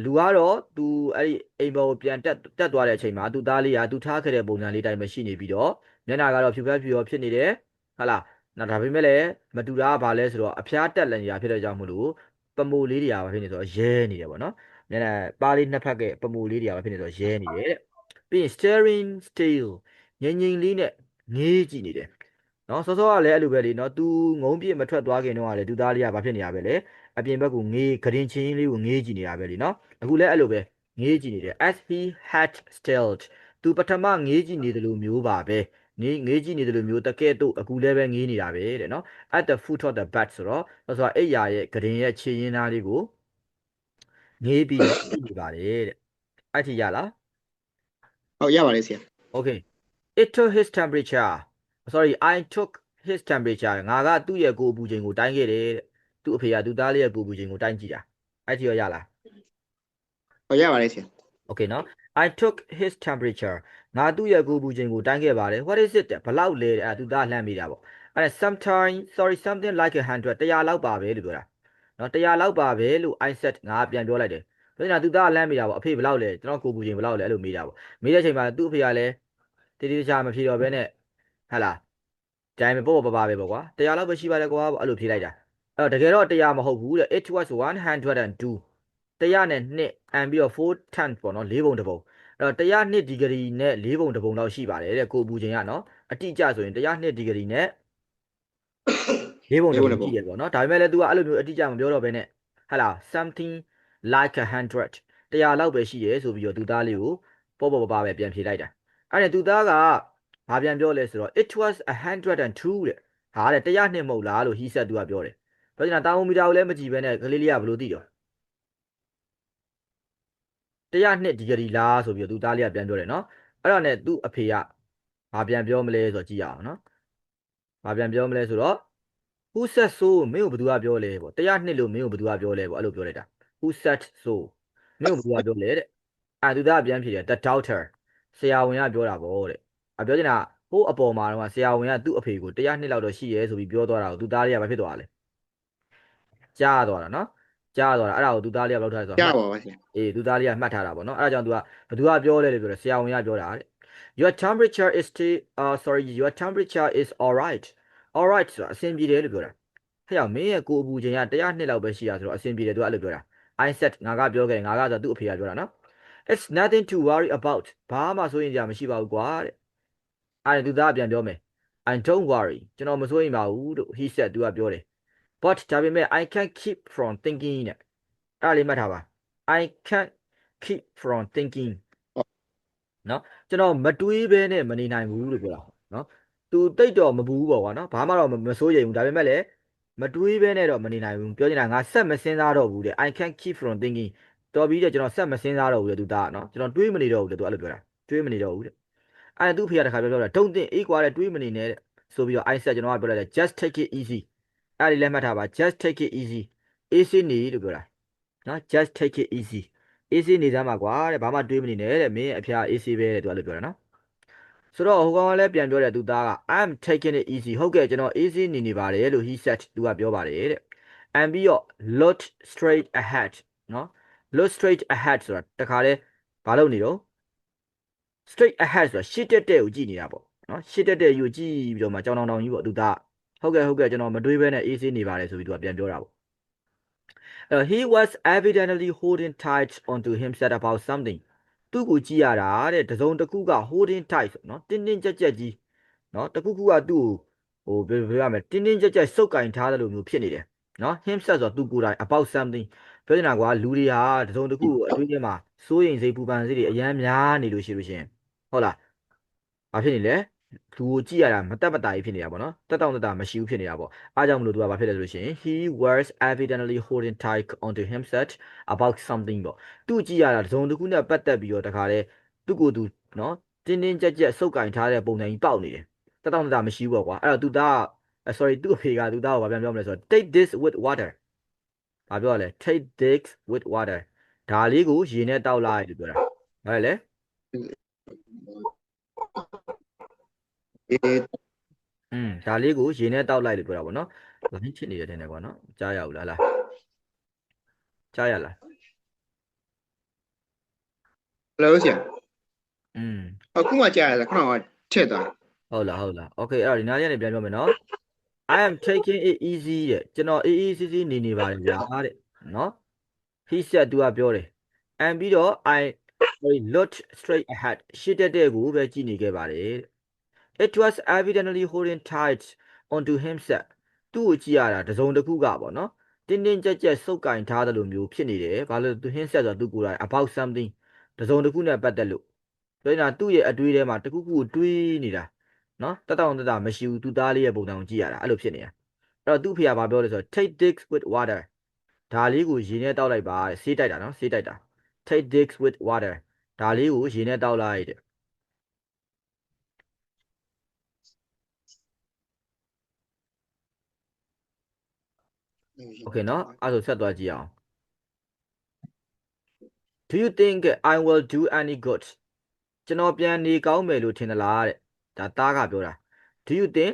လူကတော့ तू အဲ့ဒီအိမ်ပေါ်ကိုပြန်တက်သွားတဲ့အချိန်မှာ तू သားလေးက तू ထားခဲ့တဲ့ပုံစံလေးတိုင်းပဲရှိနေပြီးတော့မျက်နှာကတော့ဖြူဖက်ဖြူရောဖြစ်နေတယ်ဟုတ်လားနော်ဒါပေမဲ့လည်းမတူတာကဘာလဲဆိုတော့အဖျားတက်လန်နေတာဖြစ်တဲ့ကြောင့်မလို့ပမိုလေးတွေကဘာဖြစ်နေဆိုတော့ရဲနေတယ်ပေါ့နော်မျက်နှာပါးလေးနှစ်ဖက်ကပမိုလေးတွေကဘာဖြစ်နေဆိုတော့ရဲနေတယ်တဲ့ပြီးရင် staring still ငြိမ်ငြိမ်လေးနဲ့ငေးကြည့်နေတယ်နော်စောစောကလည်းအဲ့လိုပဲလေနော် तू ငုံပြစ်မထွက်သွားခင်တော့ကလည်း तू သားလေးကဘာဖြစ်နေရပဲလေအပြင်ဘက်ကငေးဂရင်ချင်းလေးကိုငေးကြည့်နေတာပဲလေနော်အခုလည်းအဲ့လိုပဲငေးကြည့်နေတယ် as he had stilled तू ပထမငေးကြည့်နေတယ်လို့မျိုးပါပဲငေးကြည့်နေတယ်လို့မျိုးတကဲ့သို့အခုလည်းပဲငေးနေတာပဲတဲ့နော် at the foot of the bed ဆိုတော့အိပ်ယာရဲ့ဂရင်ရဲ့ခြေရင်းသားလေးကိုငေးပြီးတော့ကြည့်နေပါတယ်တဲ့အဲ့ထိရလား ဟုတ်ရပါတယ်ဆရာ okay it took his temperature sorry I took his temperature ငါကသူ့ရဲ့ကိုယ်အပူချိန်ကိုတိုင်းခဲ့တယ်တဲ့သူ့အဖေကသူ့သားလေးရဲ့ကိုယ်အပူချိန်ကိုတိုင်းကြည့်တာအဲ့ထိရလား ဟုတ်ရပါတယ်ဆရာ okay နော် I took his temperature ငါသူ့ရဲ့ကိုယ်ပူချိန်ကိုတိုင်းခဲ့ပါတယ် what is it ဘလောက်လဲအဲ့သူသားလှမ်းမိတာပေါ့အဲ့ sometime sorry something like 100 100လောက်ပါပဲလို့ပြောတာနော်100လောက်ပါပဲလို့ I said ငါပြန်ပြောလိုက်တယ်ပြောနေတာသူသားလှမ်းမိတာပေါ့အဖေဘလောက်လဲကျွန်တော်ကိုယ်ပူချိန်ဘလောက်လဲအဲ့လိုမိတာပေါ့မိတဲ့အချိန်မှာသူ့အဖေကလည်းတိတိကျကျမဖြေတော့ဘဲနဲ့ဟလာတိုင်းပေါ့ပါပဲပေါ့ကွာ100လောက်ပဲရှိပါတယ်ကွာအဲ့လိုဖြေလိုက်တာအဲ့တော့တကယ်တော့100မဟုတ်ဘူးတဲ့ it was 102 100နဲ့2အန်ပြီးတော့4 times ပေါ့နော်၄ပုံတစ်ပုံအဲ့တော့102ဒီဂရီနဲ့၄ပုံတစ်ပုံလောက်ရှိပါတယ်တဲ့ကိုအပူချိန်ကနော်အတိအကျဆိုရင်102ဒီဂရီနဲ့၄ပုံတစ်ပုံရှိရပေါ့နော်ဒါပေမဲ့လည်း तू ကအဲ့လိုမျိုးအတိအကျမပြောတော့ဘဲနဲ့ဟာလား something like 100 100လောက်ပဲရှိတယ်ဆိုပြီးတော့ तू သားလေးကိုပေါ့ပါပဲပြန်ဖြေလိုက်တာအဲ့ဒါ तू သားကဘာပြန်ပြောလဲဆိုတော့ it was 102တဲ့ဟာတဲ့102မဟုတ်လားလို့ he said သူကပြောတယ်ပြောချင်တာတာမိုမီတာကိုလည်းမကြည့်ဘဲနဲ့ကလေးလေးကဘယ်လိုသိတော့102ဒီဂရီလားဆိုပြီးတော့သူသားလေးကပြန်ပြောတယ်နော်အဲ့တော့ ਨੇ သူ့အဖေကဘာပြန်ပြောမလဲဆိုတော့ကြည့်ရအောင်နော်ဘာပြန်ပြောမလဲဆိုတော့ who said so မင်းကိုဘယ်သူကပြောလဲပေါ့102လို့မင်းကိုဘယ်သူကပြောလဲပေါ့အဲ့လိုပြောလိုက်တာ who said so မင်းကိုဘယ်သူကပြောလဲတဲ့သူသားကပြန်ဖြေတယ် the doctor ဆရာဝန်ကပြောတာပေါ့တဲ့အပြောချင်တာဟိုးအပေါ်မှာတော့ဆရာဝန်ကသူ့အဖေကို102လောက်တော့ရှိရဲဆိုပြီးပြောသွားတာကိုသူသားလေးကဘာဖြစ်သွားလဲကြားသွားတာနော်ကြားသွားတာအဲ့ဒါကိုသူသားလေးကဘယ်လောက်ထားလဲဆိုတော့ကြားပါပါဆရာအေးသူသားလေးကမှတ်ထားတာပေါ့နော်အဲ့ဒါကြောင့် तू ကဘသူကပြောလဲလို့ပြောတယ်ဆရာဝန်ကပြောတာတဲ့ your temperature is still sorry your temperature is all right ဆိုတာအဆင်ပြေတယ်လို့ပြောတာဟဲ့အောင်မင်းရဲ့ကိုယ်အပူချိန်က102လောက်ပဲရှိရဆိုတော့အဆင်ပြေတယ် तू အဲ့လိုပြောတာ I said ငါကပြောခဲ့ငါကဆိုသူ့အဖေကပြောတာနော် it's nothing to worry about ဘာမှစိုးရင်ကြမရှိပါဘူးကွာတဲ့အဲ့ဒါ तू သားပြန်ပြောမယ် I don't worry ကျွန်တော်မစိုးရင်ပါဘူးလို့ he said तू ကပြောတယ် but ဒါပေမဲ့ I can't keep from thinking နဲ့အဲ့ဒါလေးမှတ်ထားပါI can't keep from thinking နော်ကျွန်တော်မတွေးဘဲနဲ့မနေနိုင်ဘူးလို့ပြောတာနော်သူတိတ်တော့မပူဘူးပေါ့ကွာနော်ဘာမှတော့မစိုးရိမ်ဘူးဒါပေမဲ့လည်းမတွေးဘဲနဲ့တော့မနေနိုင်ဘူးပြောနေတာငါဆက်မစင်းစားတော့ဘူးတဲ့ I can't keep from thinking တော်ပြီးတဲ့ကျွန်တော်ဆက်မစင်းစားတော့ဘူးတဲ့သူသားနော်ကျွန်တော်တွေးမနေတော့ဘူးတဲ့သူအဲ့လိုပြောတာတွေးမနေတော့ဘူးတဲ့အဲ့သူ့ဖေကတခါပြောတာ don't think အေးကွာတဲ့တွေးမနေနဲ့တဲ့ဆိုပြီးတော့ I said ကျွန်တော်ကပြောလိုက်တယ် just take it easy အဲ့ဒီလက်မှတ်ထားပါ just take it easy easy နေလို့ပြောတာနော် just take it easy AC နေစမ်းပါကွာတဲ့ဘာမှတွေးမနေနဲ့တဲ့မင်းအဖျား AC ပဲတဲ့သူကလည်းပြောတယ်နော်ဆိုတော့ဟိုကောင်ကလည်းပြန်ပြောတယ်သူသားက I'm taking it easy ဟုတ်ကဲ့ကျွန်တော် AC နေပါတယ်လို့ he said သူကပြောပါတယ်တဲ့ and ပြီးတော့ look straight ahead နော် look straight ahead ဆိုတာတခါလဲဘာလုပ်နေတော့ straight ahead ဆိုတာရှေ့တက်တဲ့ကိုကြည့်နေတာပေါ့နော်ရှေ့တက်တဲ့ယူကြည့်ပြီးတော့မှကြောင်တောင်ကြီးပေါ့သူသားဟုတ်ကဲ့ကျွန်တော်မတွေးဘဲနဲ့ AC နေပါတယ်ဆိုပြီးသူကပြန်ပြောတာပေါ့he was evidently holding tight onto himself about something သူ့ကိုကြည့်ရတာတဲ့တစုံတစ်ခုက holding tight ဆိုနော်တင်းတင်းကြပ်ကြပ်ကြီးနော်တခုခုကသူ့ကိုဟိုဘယ်ရမလဲတင်းတင်းကြပ်ကြပ်စုပ်ကင်ထားတယ်လို့မျိုးဖြစ်နေတယ်နော် himself ဆိုတော့သူကိုယ်တိုင် about something ပြောနေတာကွာလူတွေဟာတစုံတစ်ခုကိုအတွေးထဲမှာစိုးရိမ်စိတ်ပူပန်စိတ်တွေအများများနေလို့ရှိလို့ရှင်ဟုတ်လား ဘာဖြစ်နေလဲလူကိုကြည့်ရတာမတက်မတာကြီးဖြစ်နေတာပေါ့နော်တက်တောင့်တက်တာမရှိဘူးဖြစ်နေတာပေါ့အားကြောင့်မလို့သူကဘာဖြစ်လဲဆိုလို့ရှိရင် he was evidently holding tight onto himself about something ပေါ့သူကြည့်ရတာတစ်စုံတစ်ခုနဲ့ပတ်သက်ပြီးတော့တခါတည်းသူ့ကိုယ်သူနော်တင်းတင်းကြပ်ကြပ်စုပ်ကင်ထားတဲ့ပုံစံကြီးပေါက်နေတယ်တက်တောင့်တက်တာမရှိဘူးပေါ့ကွာအဲ့တော့သူသားက sorry သူ့အဖေကသူသားကိုဘာပြန်ပြောမလဲဆိုတော့ take this with water ဘာပြောရလဲ take this with water ဒါလေးကိုရေနဲ့တောက်လိုက်လို့ပြောတာဟုတ်တယ်လေဒါလေးကိုရေနဲ့တောက်လိုက်လို့ပြောတာပေါ့နော်လိုင်းဖြစ်နေတယ်တင်တယ်ကွာနော်ကြားရဘူးလားကြားရလား ဟယ်လိုဆရာ อืม အခုမှကြားရတယ်ခဏကထည့်သွား ဟုတ်လား okay အဲ့တော့ဒီနားလေးကနေပြန်ပြောမယ်နော် I am taking it easy တဲ့ကျွန်တော်အေးအေးဆေးဆေးနေပါတယ်ဗျာတဲ့နော် he said သူကပြောတယ် and ပြီးတော့ I looked straight ahead ရှေ့တက်တဲ့ကိုပဲကြည့်နေခဲ့ပါတယ်တဲ့ it was evidently holding tight onto himself သူ့ကိုကြည့်ရတာတစ်စုံတစ်ခုကပေါ့နော်တင်းတင်းကြပ်ကြပ်စုပ်ကင်ထားတယ်လို့မျိုးဖြစ်နေတယ်ဘာလို့သူ himself ဆိုတာသူကိုယ်တိုင် about something တစ်စုံတစ်ခုနဲ့ပတ်သက်လို့ဆိုရင်သူ့ရဲ့အတွေးထဲမှာတစ်ခုခုတွေးနေတာနော်တက်တောင့်တက်တာမရှိဘူးသူသားလေးရဲ့ပုံစံကိုကြည့်ရတာအဲ့လိုဖြစ်နေတာအဲ့တော့သူ့ဖေကဘာပြောလဲဆိုတော့ take this with water ဒါလေးကိုရေနဲ့တောက်လိုက်ပါတဲ့ဆေးတိုက်တာနော်ဆေးတိုက်တာ take this with water ဒါလေးကိုရေနဲ့တောက်လိုက်တဲ့โอเคနော်အဲ့ဒါဆိုဆက်သွားကြည့်အောင် do you think I will do any good ကျွန်တော်ပြန်နေကောင်းမယ်လို့ထင်သလားတဲ့ဒါသားကပြောတာ do you think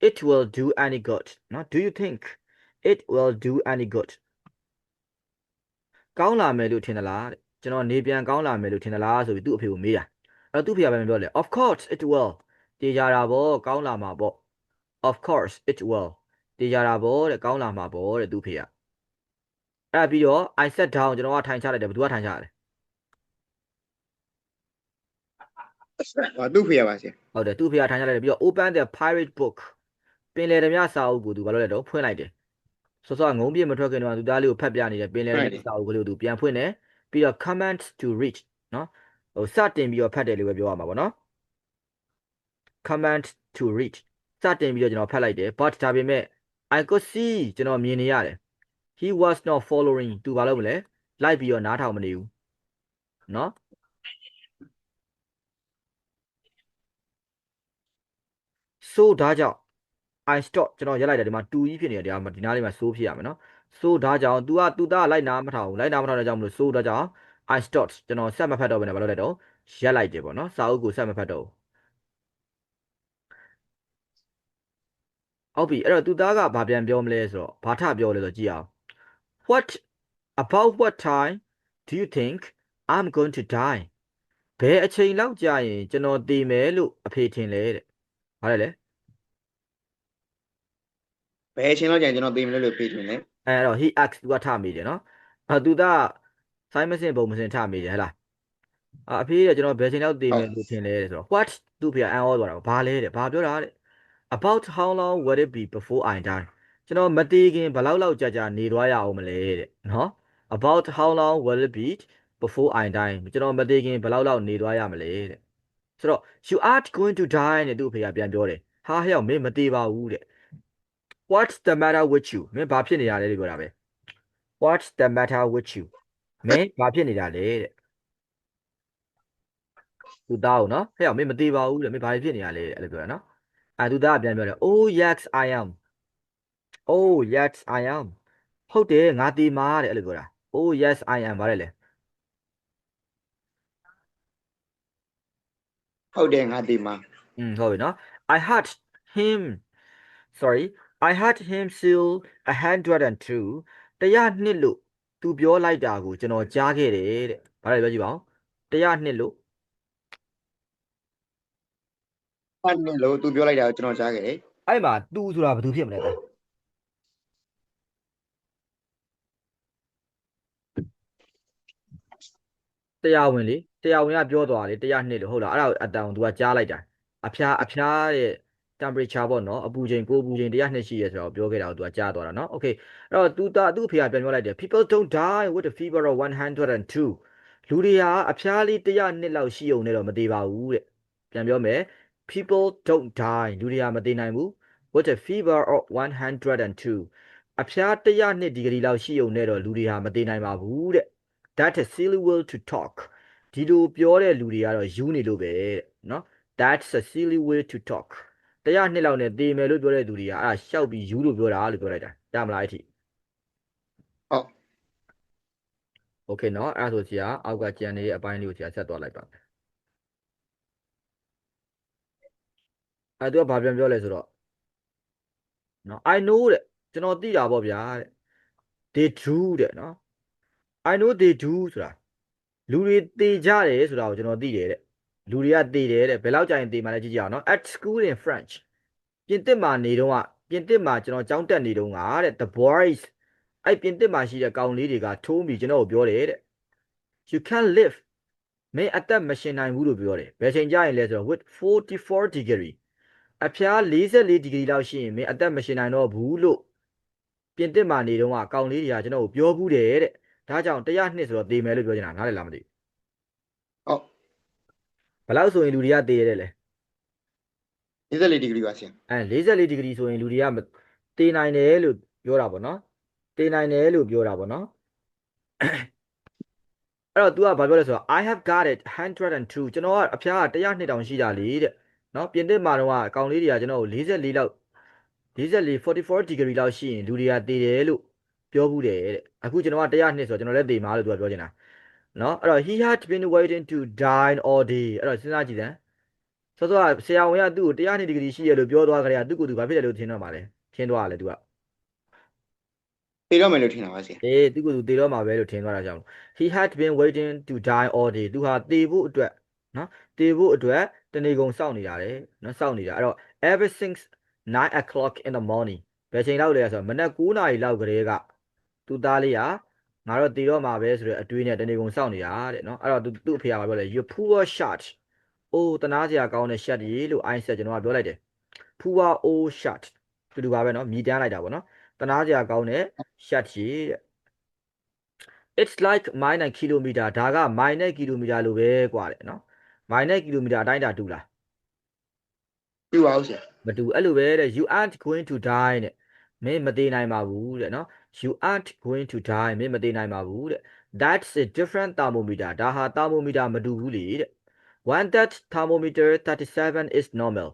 it will do any good နော် do you think it will do any good ကောင်းလာမယ်လို့ထင်သလားတဲ့ကျွန်တော်နေပြန်ကောင်းလာမယ်လို့ထင်သလားဆိုပြီးသူ့အဖေကိုမေးတာအဲ့တော့သူ့ဖေကပြန်ပြောလဲ of course it will တေးကြတာပေါ့ကောင်းလာမှာပေါ့ of course it will တေးကြတာပေါ့တဲ့ကောင်းလာမှာပေါ့တဲ့သူ့ဖေကအဲ့ပြီးတော့ I sat down ကျွန်တော်ကထိုင်ချလိုက်တယ်ဘယ်သူကထိုင်ချလဲ သူ့ဖေရပါဆရာ ဟုတ်တယ်သူ့ဖေကထိုင်ချလိုက်တယ်ပြီးတော့ open the pirate book ပင်လယ်ဓမြစာအုပ်ကိုသူဘာလုပ်လဲတော့ဖွင့်လိုက်တယ်စောစောငုံပြစ်မထွက်ခင်တော့သူသားလေးကိုဖတ်ပြနေတယ်ပင်လယ်ဓမြစာအုပ်ကလေးကိုသူပြန်ဖွင့်တယ်ပြီးတော့ comment to read နော်ဟိုစတင်ပြီးတော့ဖတ်တယ်လို့ပဲပြောရမှာပေါ့နော် comment to read စတင်ပြီးတော့ကျွန်တော်ဖတ်လိုက်တယ် but ဒါပေမဲ့ I could see ကျွန်တော်မြင်နေရတယ် he was not following သူဘာလုပ်မလဲလိုက်ပြီးတော့နားထောင်မနေဘူးနော် so ဒါကြောင့် I stop ကျွန်တော်ရက်လိုက်တယ်ဒီမှာ2ကြီးဖြစ်နေတယ်ဒီနားလေးမှာ so ဖြစ်ရမယ်နော် so ဒါကြောင့် तू သားလိုက်နားမထောင်ဘူးလိုက်နားမထောင်တဲ့ကြောင့်မလို့ so ဒါကြောင့် I stop ကျွန်တော်ဆက်မဖတ်တော့ဘဲနဲ့ဘာလုပ်လိုက်တော့ရက်လိုက်တယ်ပေါ့နော်စာအုပ်ကိုဆက်မဖတ်တော့ဘူးဟုတ်ပြီအဲ့တော့ तू သားကဘာပြန်ပြောမလဲဆိုတော့ဘာထပြောလဲဆိုတော့ကြည့်အောင် what about what time do you think I'm going to die ဘယ်အချိန်လောက်ကြာရင်ကျွန်တော်တည်မယ်လို့အဖေထင်လဲတဲ့ဘာလဲလဲ ဘယ်အချိန်လောက်ကြာရင်ကျွန်တော်သိမလို့လို့ပြေးတယ်လေ အဲ့တော့ he asked သူကထမိတယ်နော်သူကဆိုင်းမစင်ပုံမစင်ထမိတယ်ဟဲ့လားအဖေကကျွန်တော်ဘယ်ချိန်လောက်တည်မယ်လို့ထင်လဲတဲ့ဆိုတော့ what သူ့ဖေကအန်ဩသွားတာဘာလဲတဲ့ဘာပြောတာတဲ့ about how long will it be before I die ကျွန်တော်မတည်ခင်ဘယ်လောက်ကြာကြာနေသွားရအောင်မလဲတဲ့နော် about how long will it be before I die ကျွန်တော်မတည်ခင်ဘယ်လောက်နေသွားရမလဲတဲ့ဆိုတော့ you aren't going to die နဲ့သူ့ဖေကပြန်ပြောတယ်ဟာဟဲ့မင်းမတည်ပါဘူးတဲ့ what's the matter with you မင်းဘာဖြစ်နေရလဲလို့ပြောတာပဲ what's the matter with you မင်းဘာဖြစ်နေတာလဲတဲ့သူသားကိုနော်ဟဲ့မင်းမသေးပါဘူးတဲ့မင်းဘာဖြစ်နေရလဲတဲ့အဲ့လိုပြောတာနော်သူသားကပြန်ပြောတယ် oh yes I am oh yes I am ဟုတ်တယ်ငါတည်မှာတဲ့အဲ့လိုပြောတာ oh yes I am ဘာလဲလဲ ဟုတ်တယ်ငါဒီမှာ ဟုတ်ပြီနော် I heard him sorry I heard him seal 102102လို့သူပြောလိုက်တာကိုကျွန်တော်ကြားခဲ့တယ်တဲ့ဘာလဲပြောကြည့်ပါဦး102လို့အဲ့နဲ့လို့သူပြောလိုက်တာကိုကျွန်တော်ကြားခဲ့တယ်အဲ့မှာ तू ဆိုတာဘာသူဖြစ်မလဲသားတရားဝင်လေတရားဝင်ကပြောသွားလေ102လို့ဟုတ်လားအဲ့ဒါအတန် तू ကကြားလိုက်တာအဖျားရဲ့ temperature ပေါ့နော်အပူချိန်ကိုယ်ပူချိန်102ရှိရဲဆိုတော့ပြောခဲ့တာကို तू ကကြားသွားတာနော် okay အဲ့တော့ သူ့အဖေကပြန်ပြောလိုက်တယ် people don't die with a fever of 102လူတွေဟာအဖျားလေး102လောက်ရှိုံနဲ့တော့မသေးပါဘူးတဲ့ ပြန်ပြောမယ် people don't die လူတွေကမသေနိုင်ဘူး with a fever of 102အဖျား102ဒီဂရီလောက်ရှိုံနဲ့တော့လူတွေဟာမသေနိုင်ပါဘူးတဲ့ that's a silly way to talk ဒီလိုပြောတဲ့လူတွေကတော့ယူနေလို့ပဲတဲ့နော် that's a silly way to talk 102လောက်နဲ့သေမယ်လို့ပြောတဲ့သူတွေကအဲ့ဒါရှောက်ပြီးယူလို့ပြောတာလို့ပြောလိုက်တာရမလားအဲ့ထိ ဟုတ် โอเคเนาะအဲ့ဒါဆိုဆရာအောက်ကကြံနေတဲ့အပိုင်းလေးကိုဆရာဆက်သွားလိုက်ပါမယ်အဲ့သူကဘာပြန်ပြောလဲဆိုတော့နော် I know တဲ့ကျွန်တော်သိတာပေါ့ဗျာတဲ့ they do တဲ့နော် I know they do ဆိုတာလူတွေသေကြတယ်ဆိုတာကိုကျွန်တော်သိတယ်တဲ့လူတွေကသေတယ်တဲ့ဘယ်လောက်ကြာရင်သေမှလဲကြည့်ကြအောင်နော် at school in French ပြင်သစ်မှာနေတော့ပြင်သစ်မှာကျွန်တော်ကျောင်းတက်နေတော့တဲ့ the boys အဲ့ပြင်သစ်မှာရှိတဲ့ကောင်လေးတွေကထိုးပြီးကျွန်တော်ကိုပြောတယ်တဲ့ you can live မင်းအသက်မရှင်နိုင်ဘူးလို့ပြောတယ်ဘယ်ချိန်ကြာရင်လဲဆိုတော့ with 44 degree အဖျား44ဒီဂရီလောက်ရှိရင်မင်းအသက်မရှင်နိုင်တော့ဘူးလို့ပြင်သစ်မှာနေတော့အကောင်လေးတွေကကျွန်တော်ကိုပြောဘူးတယ်တဲ့ဒါကြောင့်102ဆိုတော့သေမယ်လို့ပြောချင်တာနားလည်လားမသိဟုတ် ဘယ်လောက်ဆိုရင်လူတွေကသေရတယ်လဲ44ဒီဂရီပါဆရာ44ဒီဂရီဆိုရင်လူတွေကသေနိုင်တယ်လို့ပြောတာပေါ့နော်သေနိုင်တယ်လို့ပြောတာပေါ့နော်အဲ့တော့ तू ကဘာပြောလဲဆိုတော့ I have got it 102ကျွန်တော်ကအဖျားက102တောင်ရှိတာလေတဲ့နော်ပြင်သစ်မှာတော့အကောင်လေးတွေကကျွန်တော်ကို44လောက်44 degree လောက်ရှိရင်လူတွေကသေတယ်လို့ပြောဘူးတယ်တဲ့အခုကျွန်တော်က102ဆိုတော့ကျွန်တော်လည်းသေမှာလို့ तू ကပြောချင်တာနော်အဲ့တော့ he had been waiting to die all day အဲ့တော့စဉ်းစားကြည့်စမ်းစောစောကဆရာဝန်ကသူ့ကို102 degree ရှိရလို့ပြောသွားကြတယ်သူ့ကိုယ်သူဘာဖြစ်တယ်လို့ထင်တော့မှာလဲထင်သွားတယ် तू ကပြေတော့မယ်လို့ထင်တာပါဆရာသူကသူသေတော့မှာပဲလို့ထင်သွားတာကြောင့် he had been waiting to die all day သူဟာသေဖို့အတွက်နော်သေဖို့အတွက်တနေကုန်စောင့်နေတာလေနော်စောင့်နေတာအဲ့တော့ ever since 9 o'clock in the morning ဘယ်ချိန်လောက်လဲဆိုတော့မနက်9နာရီလောက်ကလေးကသူ့သားလေးဟာငါတော့သေတော့မှာပဲဆိုတဲ့အတွေးနဲ့တနေကုန်စောင့်နေတာတဲ့နော်အဲ့တော့သူ့အဖေကပြောလဲ you poor shot အိုးတနာစရာကောင်းတဲ့ shot ကြီးလို့ I said ကျွန်တော်ကပြောလိုက်တယ် poor old shot တူပါပဲနော်မြည်တမ်းလိုက်တာပေါ့နော်တနာစရာကောင်းတဲ့ shot ကြီးတဲ့ it's like mile and kilometer ဒါက mile နဲ့ kilometer လို့ပဲกว่าတဲ့နော် mile နဲ့ kilometer အတိုင်းတာတူလားပြပါဦးဆရာမတူအဲ့လိုပဲတဲ့ you aren't going to die တဲ့မင်းမသေးနိုင်ပါဘူးတဲ့နော် you aren't going to die မင်းမသေးနိုင်ပါဘူးတဲ့ that's a different thermometer ဒါဟာ thermometer မတူဘူးလေတဲ့ one that thermometer 37 is normal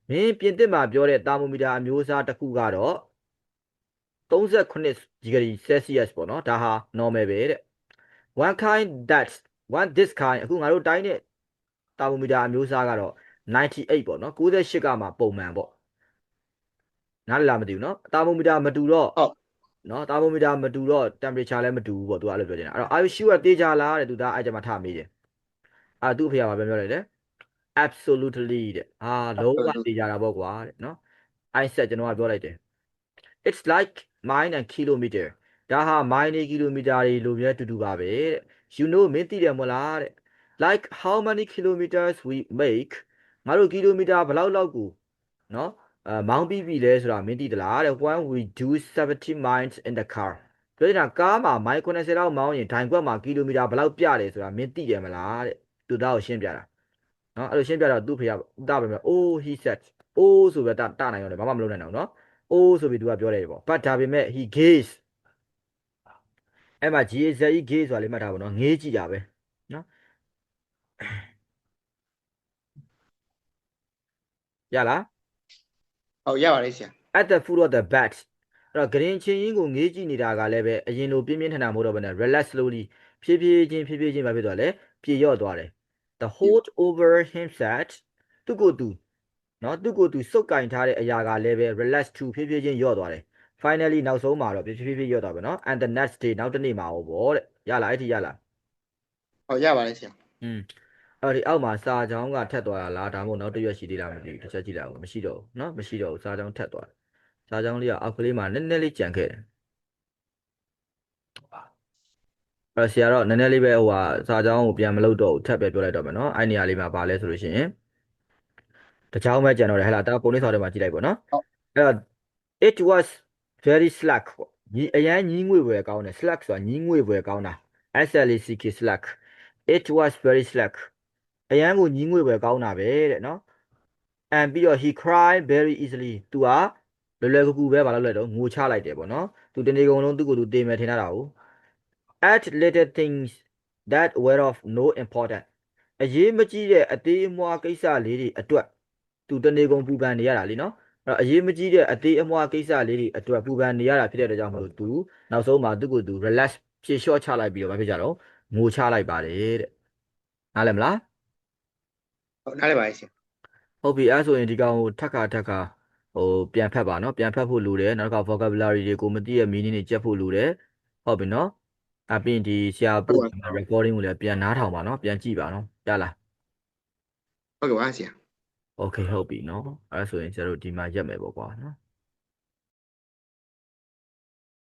မင်းပြင်သစ်မှာပြောတဲ့ thermometer အမျိုးအစားတစ်ခုကတော့38 degree Celsius ပေါ့နော်ဒါဟာ normal ပဲတဲ့ one kind that's one this kind အခုငါတို့တိုင်းတဲ့ thermometer အမျိုးအစားကတော့98ပေါ့နော်98ကမှပုံမှန်ပေါ့နားလည်လားမသိဘူးနော် thermometer မတူတော့ဟုတ်နော် thermometer မတူတော့ temperature လည်းမတူဘူးပေါ့သူကအဲ့လိုပြောနေတာအဲ့တော့ are you sure တေးကြလားတဲ့သူသားအဲ့ကြမှာထမေးတယ်သူ့အဖေကဘာပြောလဲတဲ့ absolutely တဲ့လုံးဝတေးကြတာပေါ့ကွာတဲ့နော် I said ကျွန်တော်ကပြောလိုက်တယ် it's like mile and kilometer ဒါဟာ mile နဲ့ kilometer တွေလိုမျိုးတူတူပါပဲတဲ့ you know မင်းသိတယ်မလားတဲ့ like how many kilometers we make ငါတို့ကီလိုမီတာဘယ်လောက်ကိုနော်မောင်းပြီးပြီလဲဆိုတာမင်းသိသလားတဲ့ when we do 70 miles in the car ပြောနေတာကားမှာမိုင်90လောက်မောင်းရင်ဒိုင်ခွက်မှာကီလိုမီတာဘယ်လောက်ပြတယ်ဆိုတာမင်းသိတယ်မလားတဲ့သူသားကိုရှင်းပြတာနော်အဲ့လိုရှင်းပြတော့သူ့ဖေကတာပဲ oh he said oh ဆိုပြီးတာနိုင်ရတယ်ဘာမှမလုပ်နိုင်တော့နော် oh ဆိုပြီးသူကပြောတယ်ပေါ့ but ဒါပေမဲ့ he gaze အဲ့မှာ gaze gaze ဆိုတာလေးမှတ်ထားပါနော်ငေးကြည့်တာပဲနော်ရလားဟုတ်ရပါတယ်ဆရာ at the foot of the bat အဲ့တော့ဂရင်ချင်းကြီးကိုငေးကြည့်နေတာကလည်းပဲအရင်လိုပြင်းပြင်းထန်ထန်မဟုတ်တော့ဘဲနဲ့ relax slowly ဖြည်းဖြည်းချင်းဘာဖြစ်သွားလဲပြေလျော့သွားတယ် the hold over him said သူ့ကိုယ်သူနော်သူ့ကိုယ်သူစုပ်ကင်ထားတဲ့အရာကလည်းပဲ relax to ဖြည်းဖြည်းချင်းလျော့သွားတယ် finally နောက်ဆုံးမှာတော့ဖြည်းဖြည်းလျော့သွားပဲနော် and the next day နောက်တစ်နေ့မှာဟောတဲ့ရလားအဲ့ဒီရလားဟုတ်ရပါတယ်ဆရာအဲ့ဒီအောက်မှာစာချောင်းကထက်သွားတာလားဒါမှမဟုတ်နောက်တစ်ရွက်ရှိသေးလားမသိဘူးတစ်ချက်ကြည့်လိုက်အောင်မရှိတော့ဘူးနော်မရှိတော့ဘူးစာချောင်းထက်သွားတယ်စာချောင်းလေးကအောက်ကလေးမှာနည်းနည်းလေးကြံခဲ့တယ်အဲ့ဆရာတော့နည်းနည်းလေးပဲစာချောင်းကိုပြန်မလုပ်တော့ဘူးထပ်ပဲပြောလိုက်တော့မယ်နော်အဲ့နေရာလေးမှာပါလဲဆိုလို့ရှိရင်တချောင်းပဲကြံတော့တယ်ဟဲ့လားတာပုံလေးဆော်ထဲမှာကြည့်လိုက်ပေါ့နော်အဲ့တော့ it was very slack ပေါ့အရန်ညင်းငွေွယ်ကောင်းတယ် slack ဆိုတာညင်းငွေွယ်ကောင်းတာ slack slack it was very slack အရန်ကိုညီးငွေပဲကောင်းတာပဲတဲ့နော် and ပြီးတော့ he cried very easily သူကလွယ်လွယ်ကူကူပဲမလုပ်လိုက်တော့ငိုချလိုက်တယ်ပေါ့နော်သူတနေ့ကုန်လုံးသူ့ကိုယ်သူတေးမယ်ထင်တာကို at little things that were of no importance အရေးမကြီးတဲ့အသေးအမွှားကိစ္စလေးတွေအတွက်သူတနေ့ကုန်ပူပန်နေရတာလीနော်အဲ့တော့အရေးမကြီးတဲ့အသေးအမွှားကိစ္စလေးတွေအတွက်ပူပန်နေရတာဖြစ်တဲ့အတွက်ကြောင့်မလို့သူနောက်ဆုံးမှာသူ့ကိုယ်သူ relax ဖြေလျှော့ချလိုက်ပြီးတော့မဖြစ်ကြတော့ငိုချလိုက်ပါတယ်တဲ့နားလည်မလား ဟုတ်နားလည်ပါရဲ့ဆရာ ဟုတ်ပြီအဲ့ဆိုရင်ဒီကောင်ကိုထပ်ခါဟိုပြန်ဖတ်ပါနော်ပြန်ဖတ်ဖို့လိုတယ်နောက်တစ်ခါ vocabulary တွေကိုမသိတဲ့ meaning တွေကြက်ဖို့လိုတယ်ဟုတ်ပြီနော်အပြင်ဒီဆရာပို့ပြန် recording ကိုလည်းပြန်နားထောင်ပါနော်ပြန်ကြည့်ပါနော်ရလား ဟုတ်ကဲ့ပါဆရာ okay ဟုတ်ပြီနော်အဲ့ဆိုရင်ဆရာတို့ဒီမှာရက်မယ်ပေါ့ကွာနော်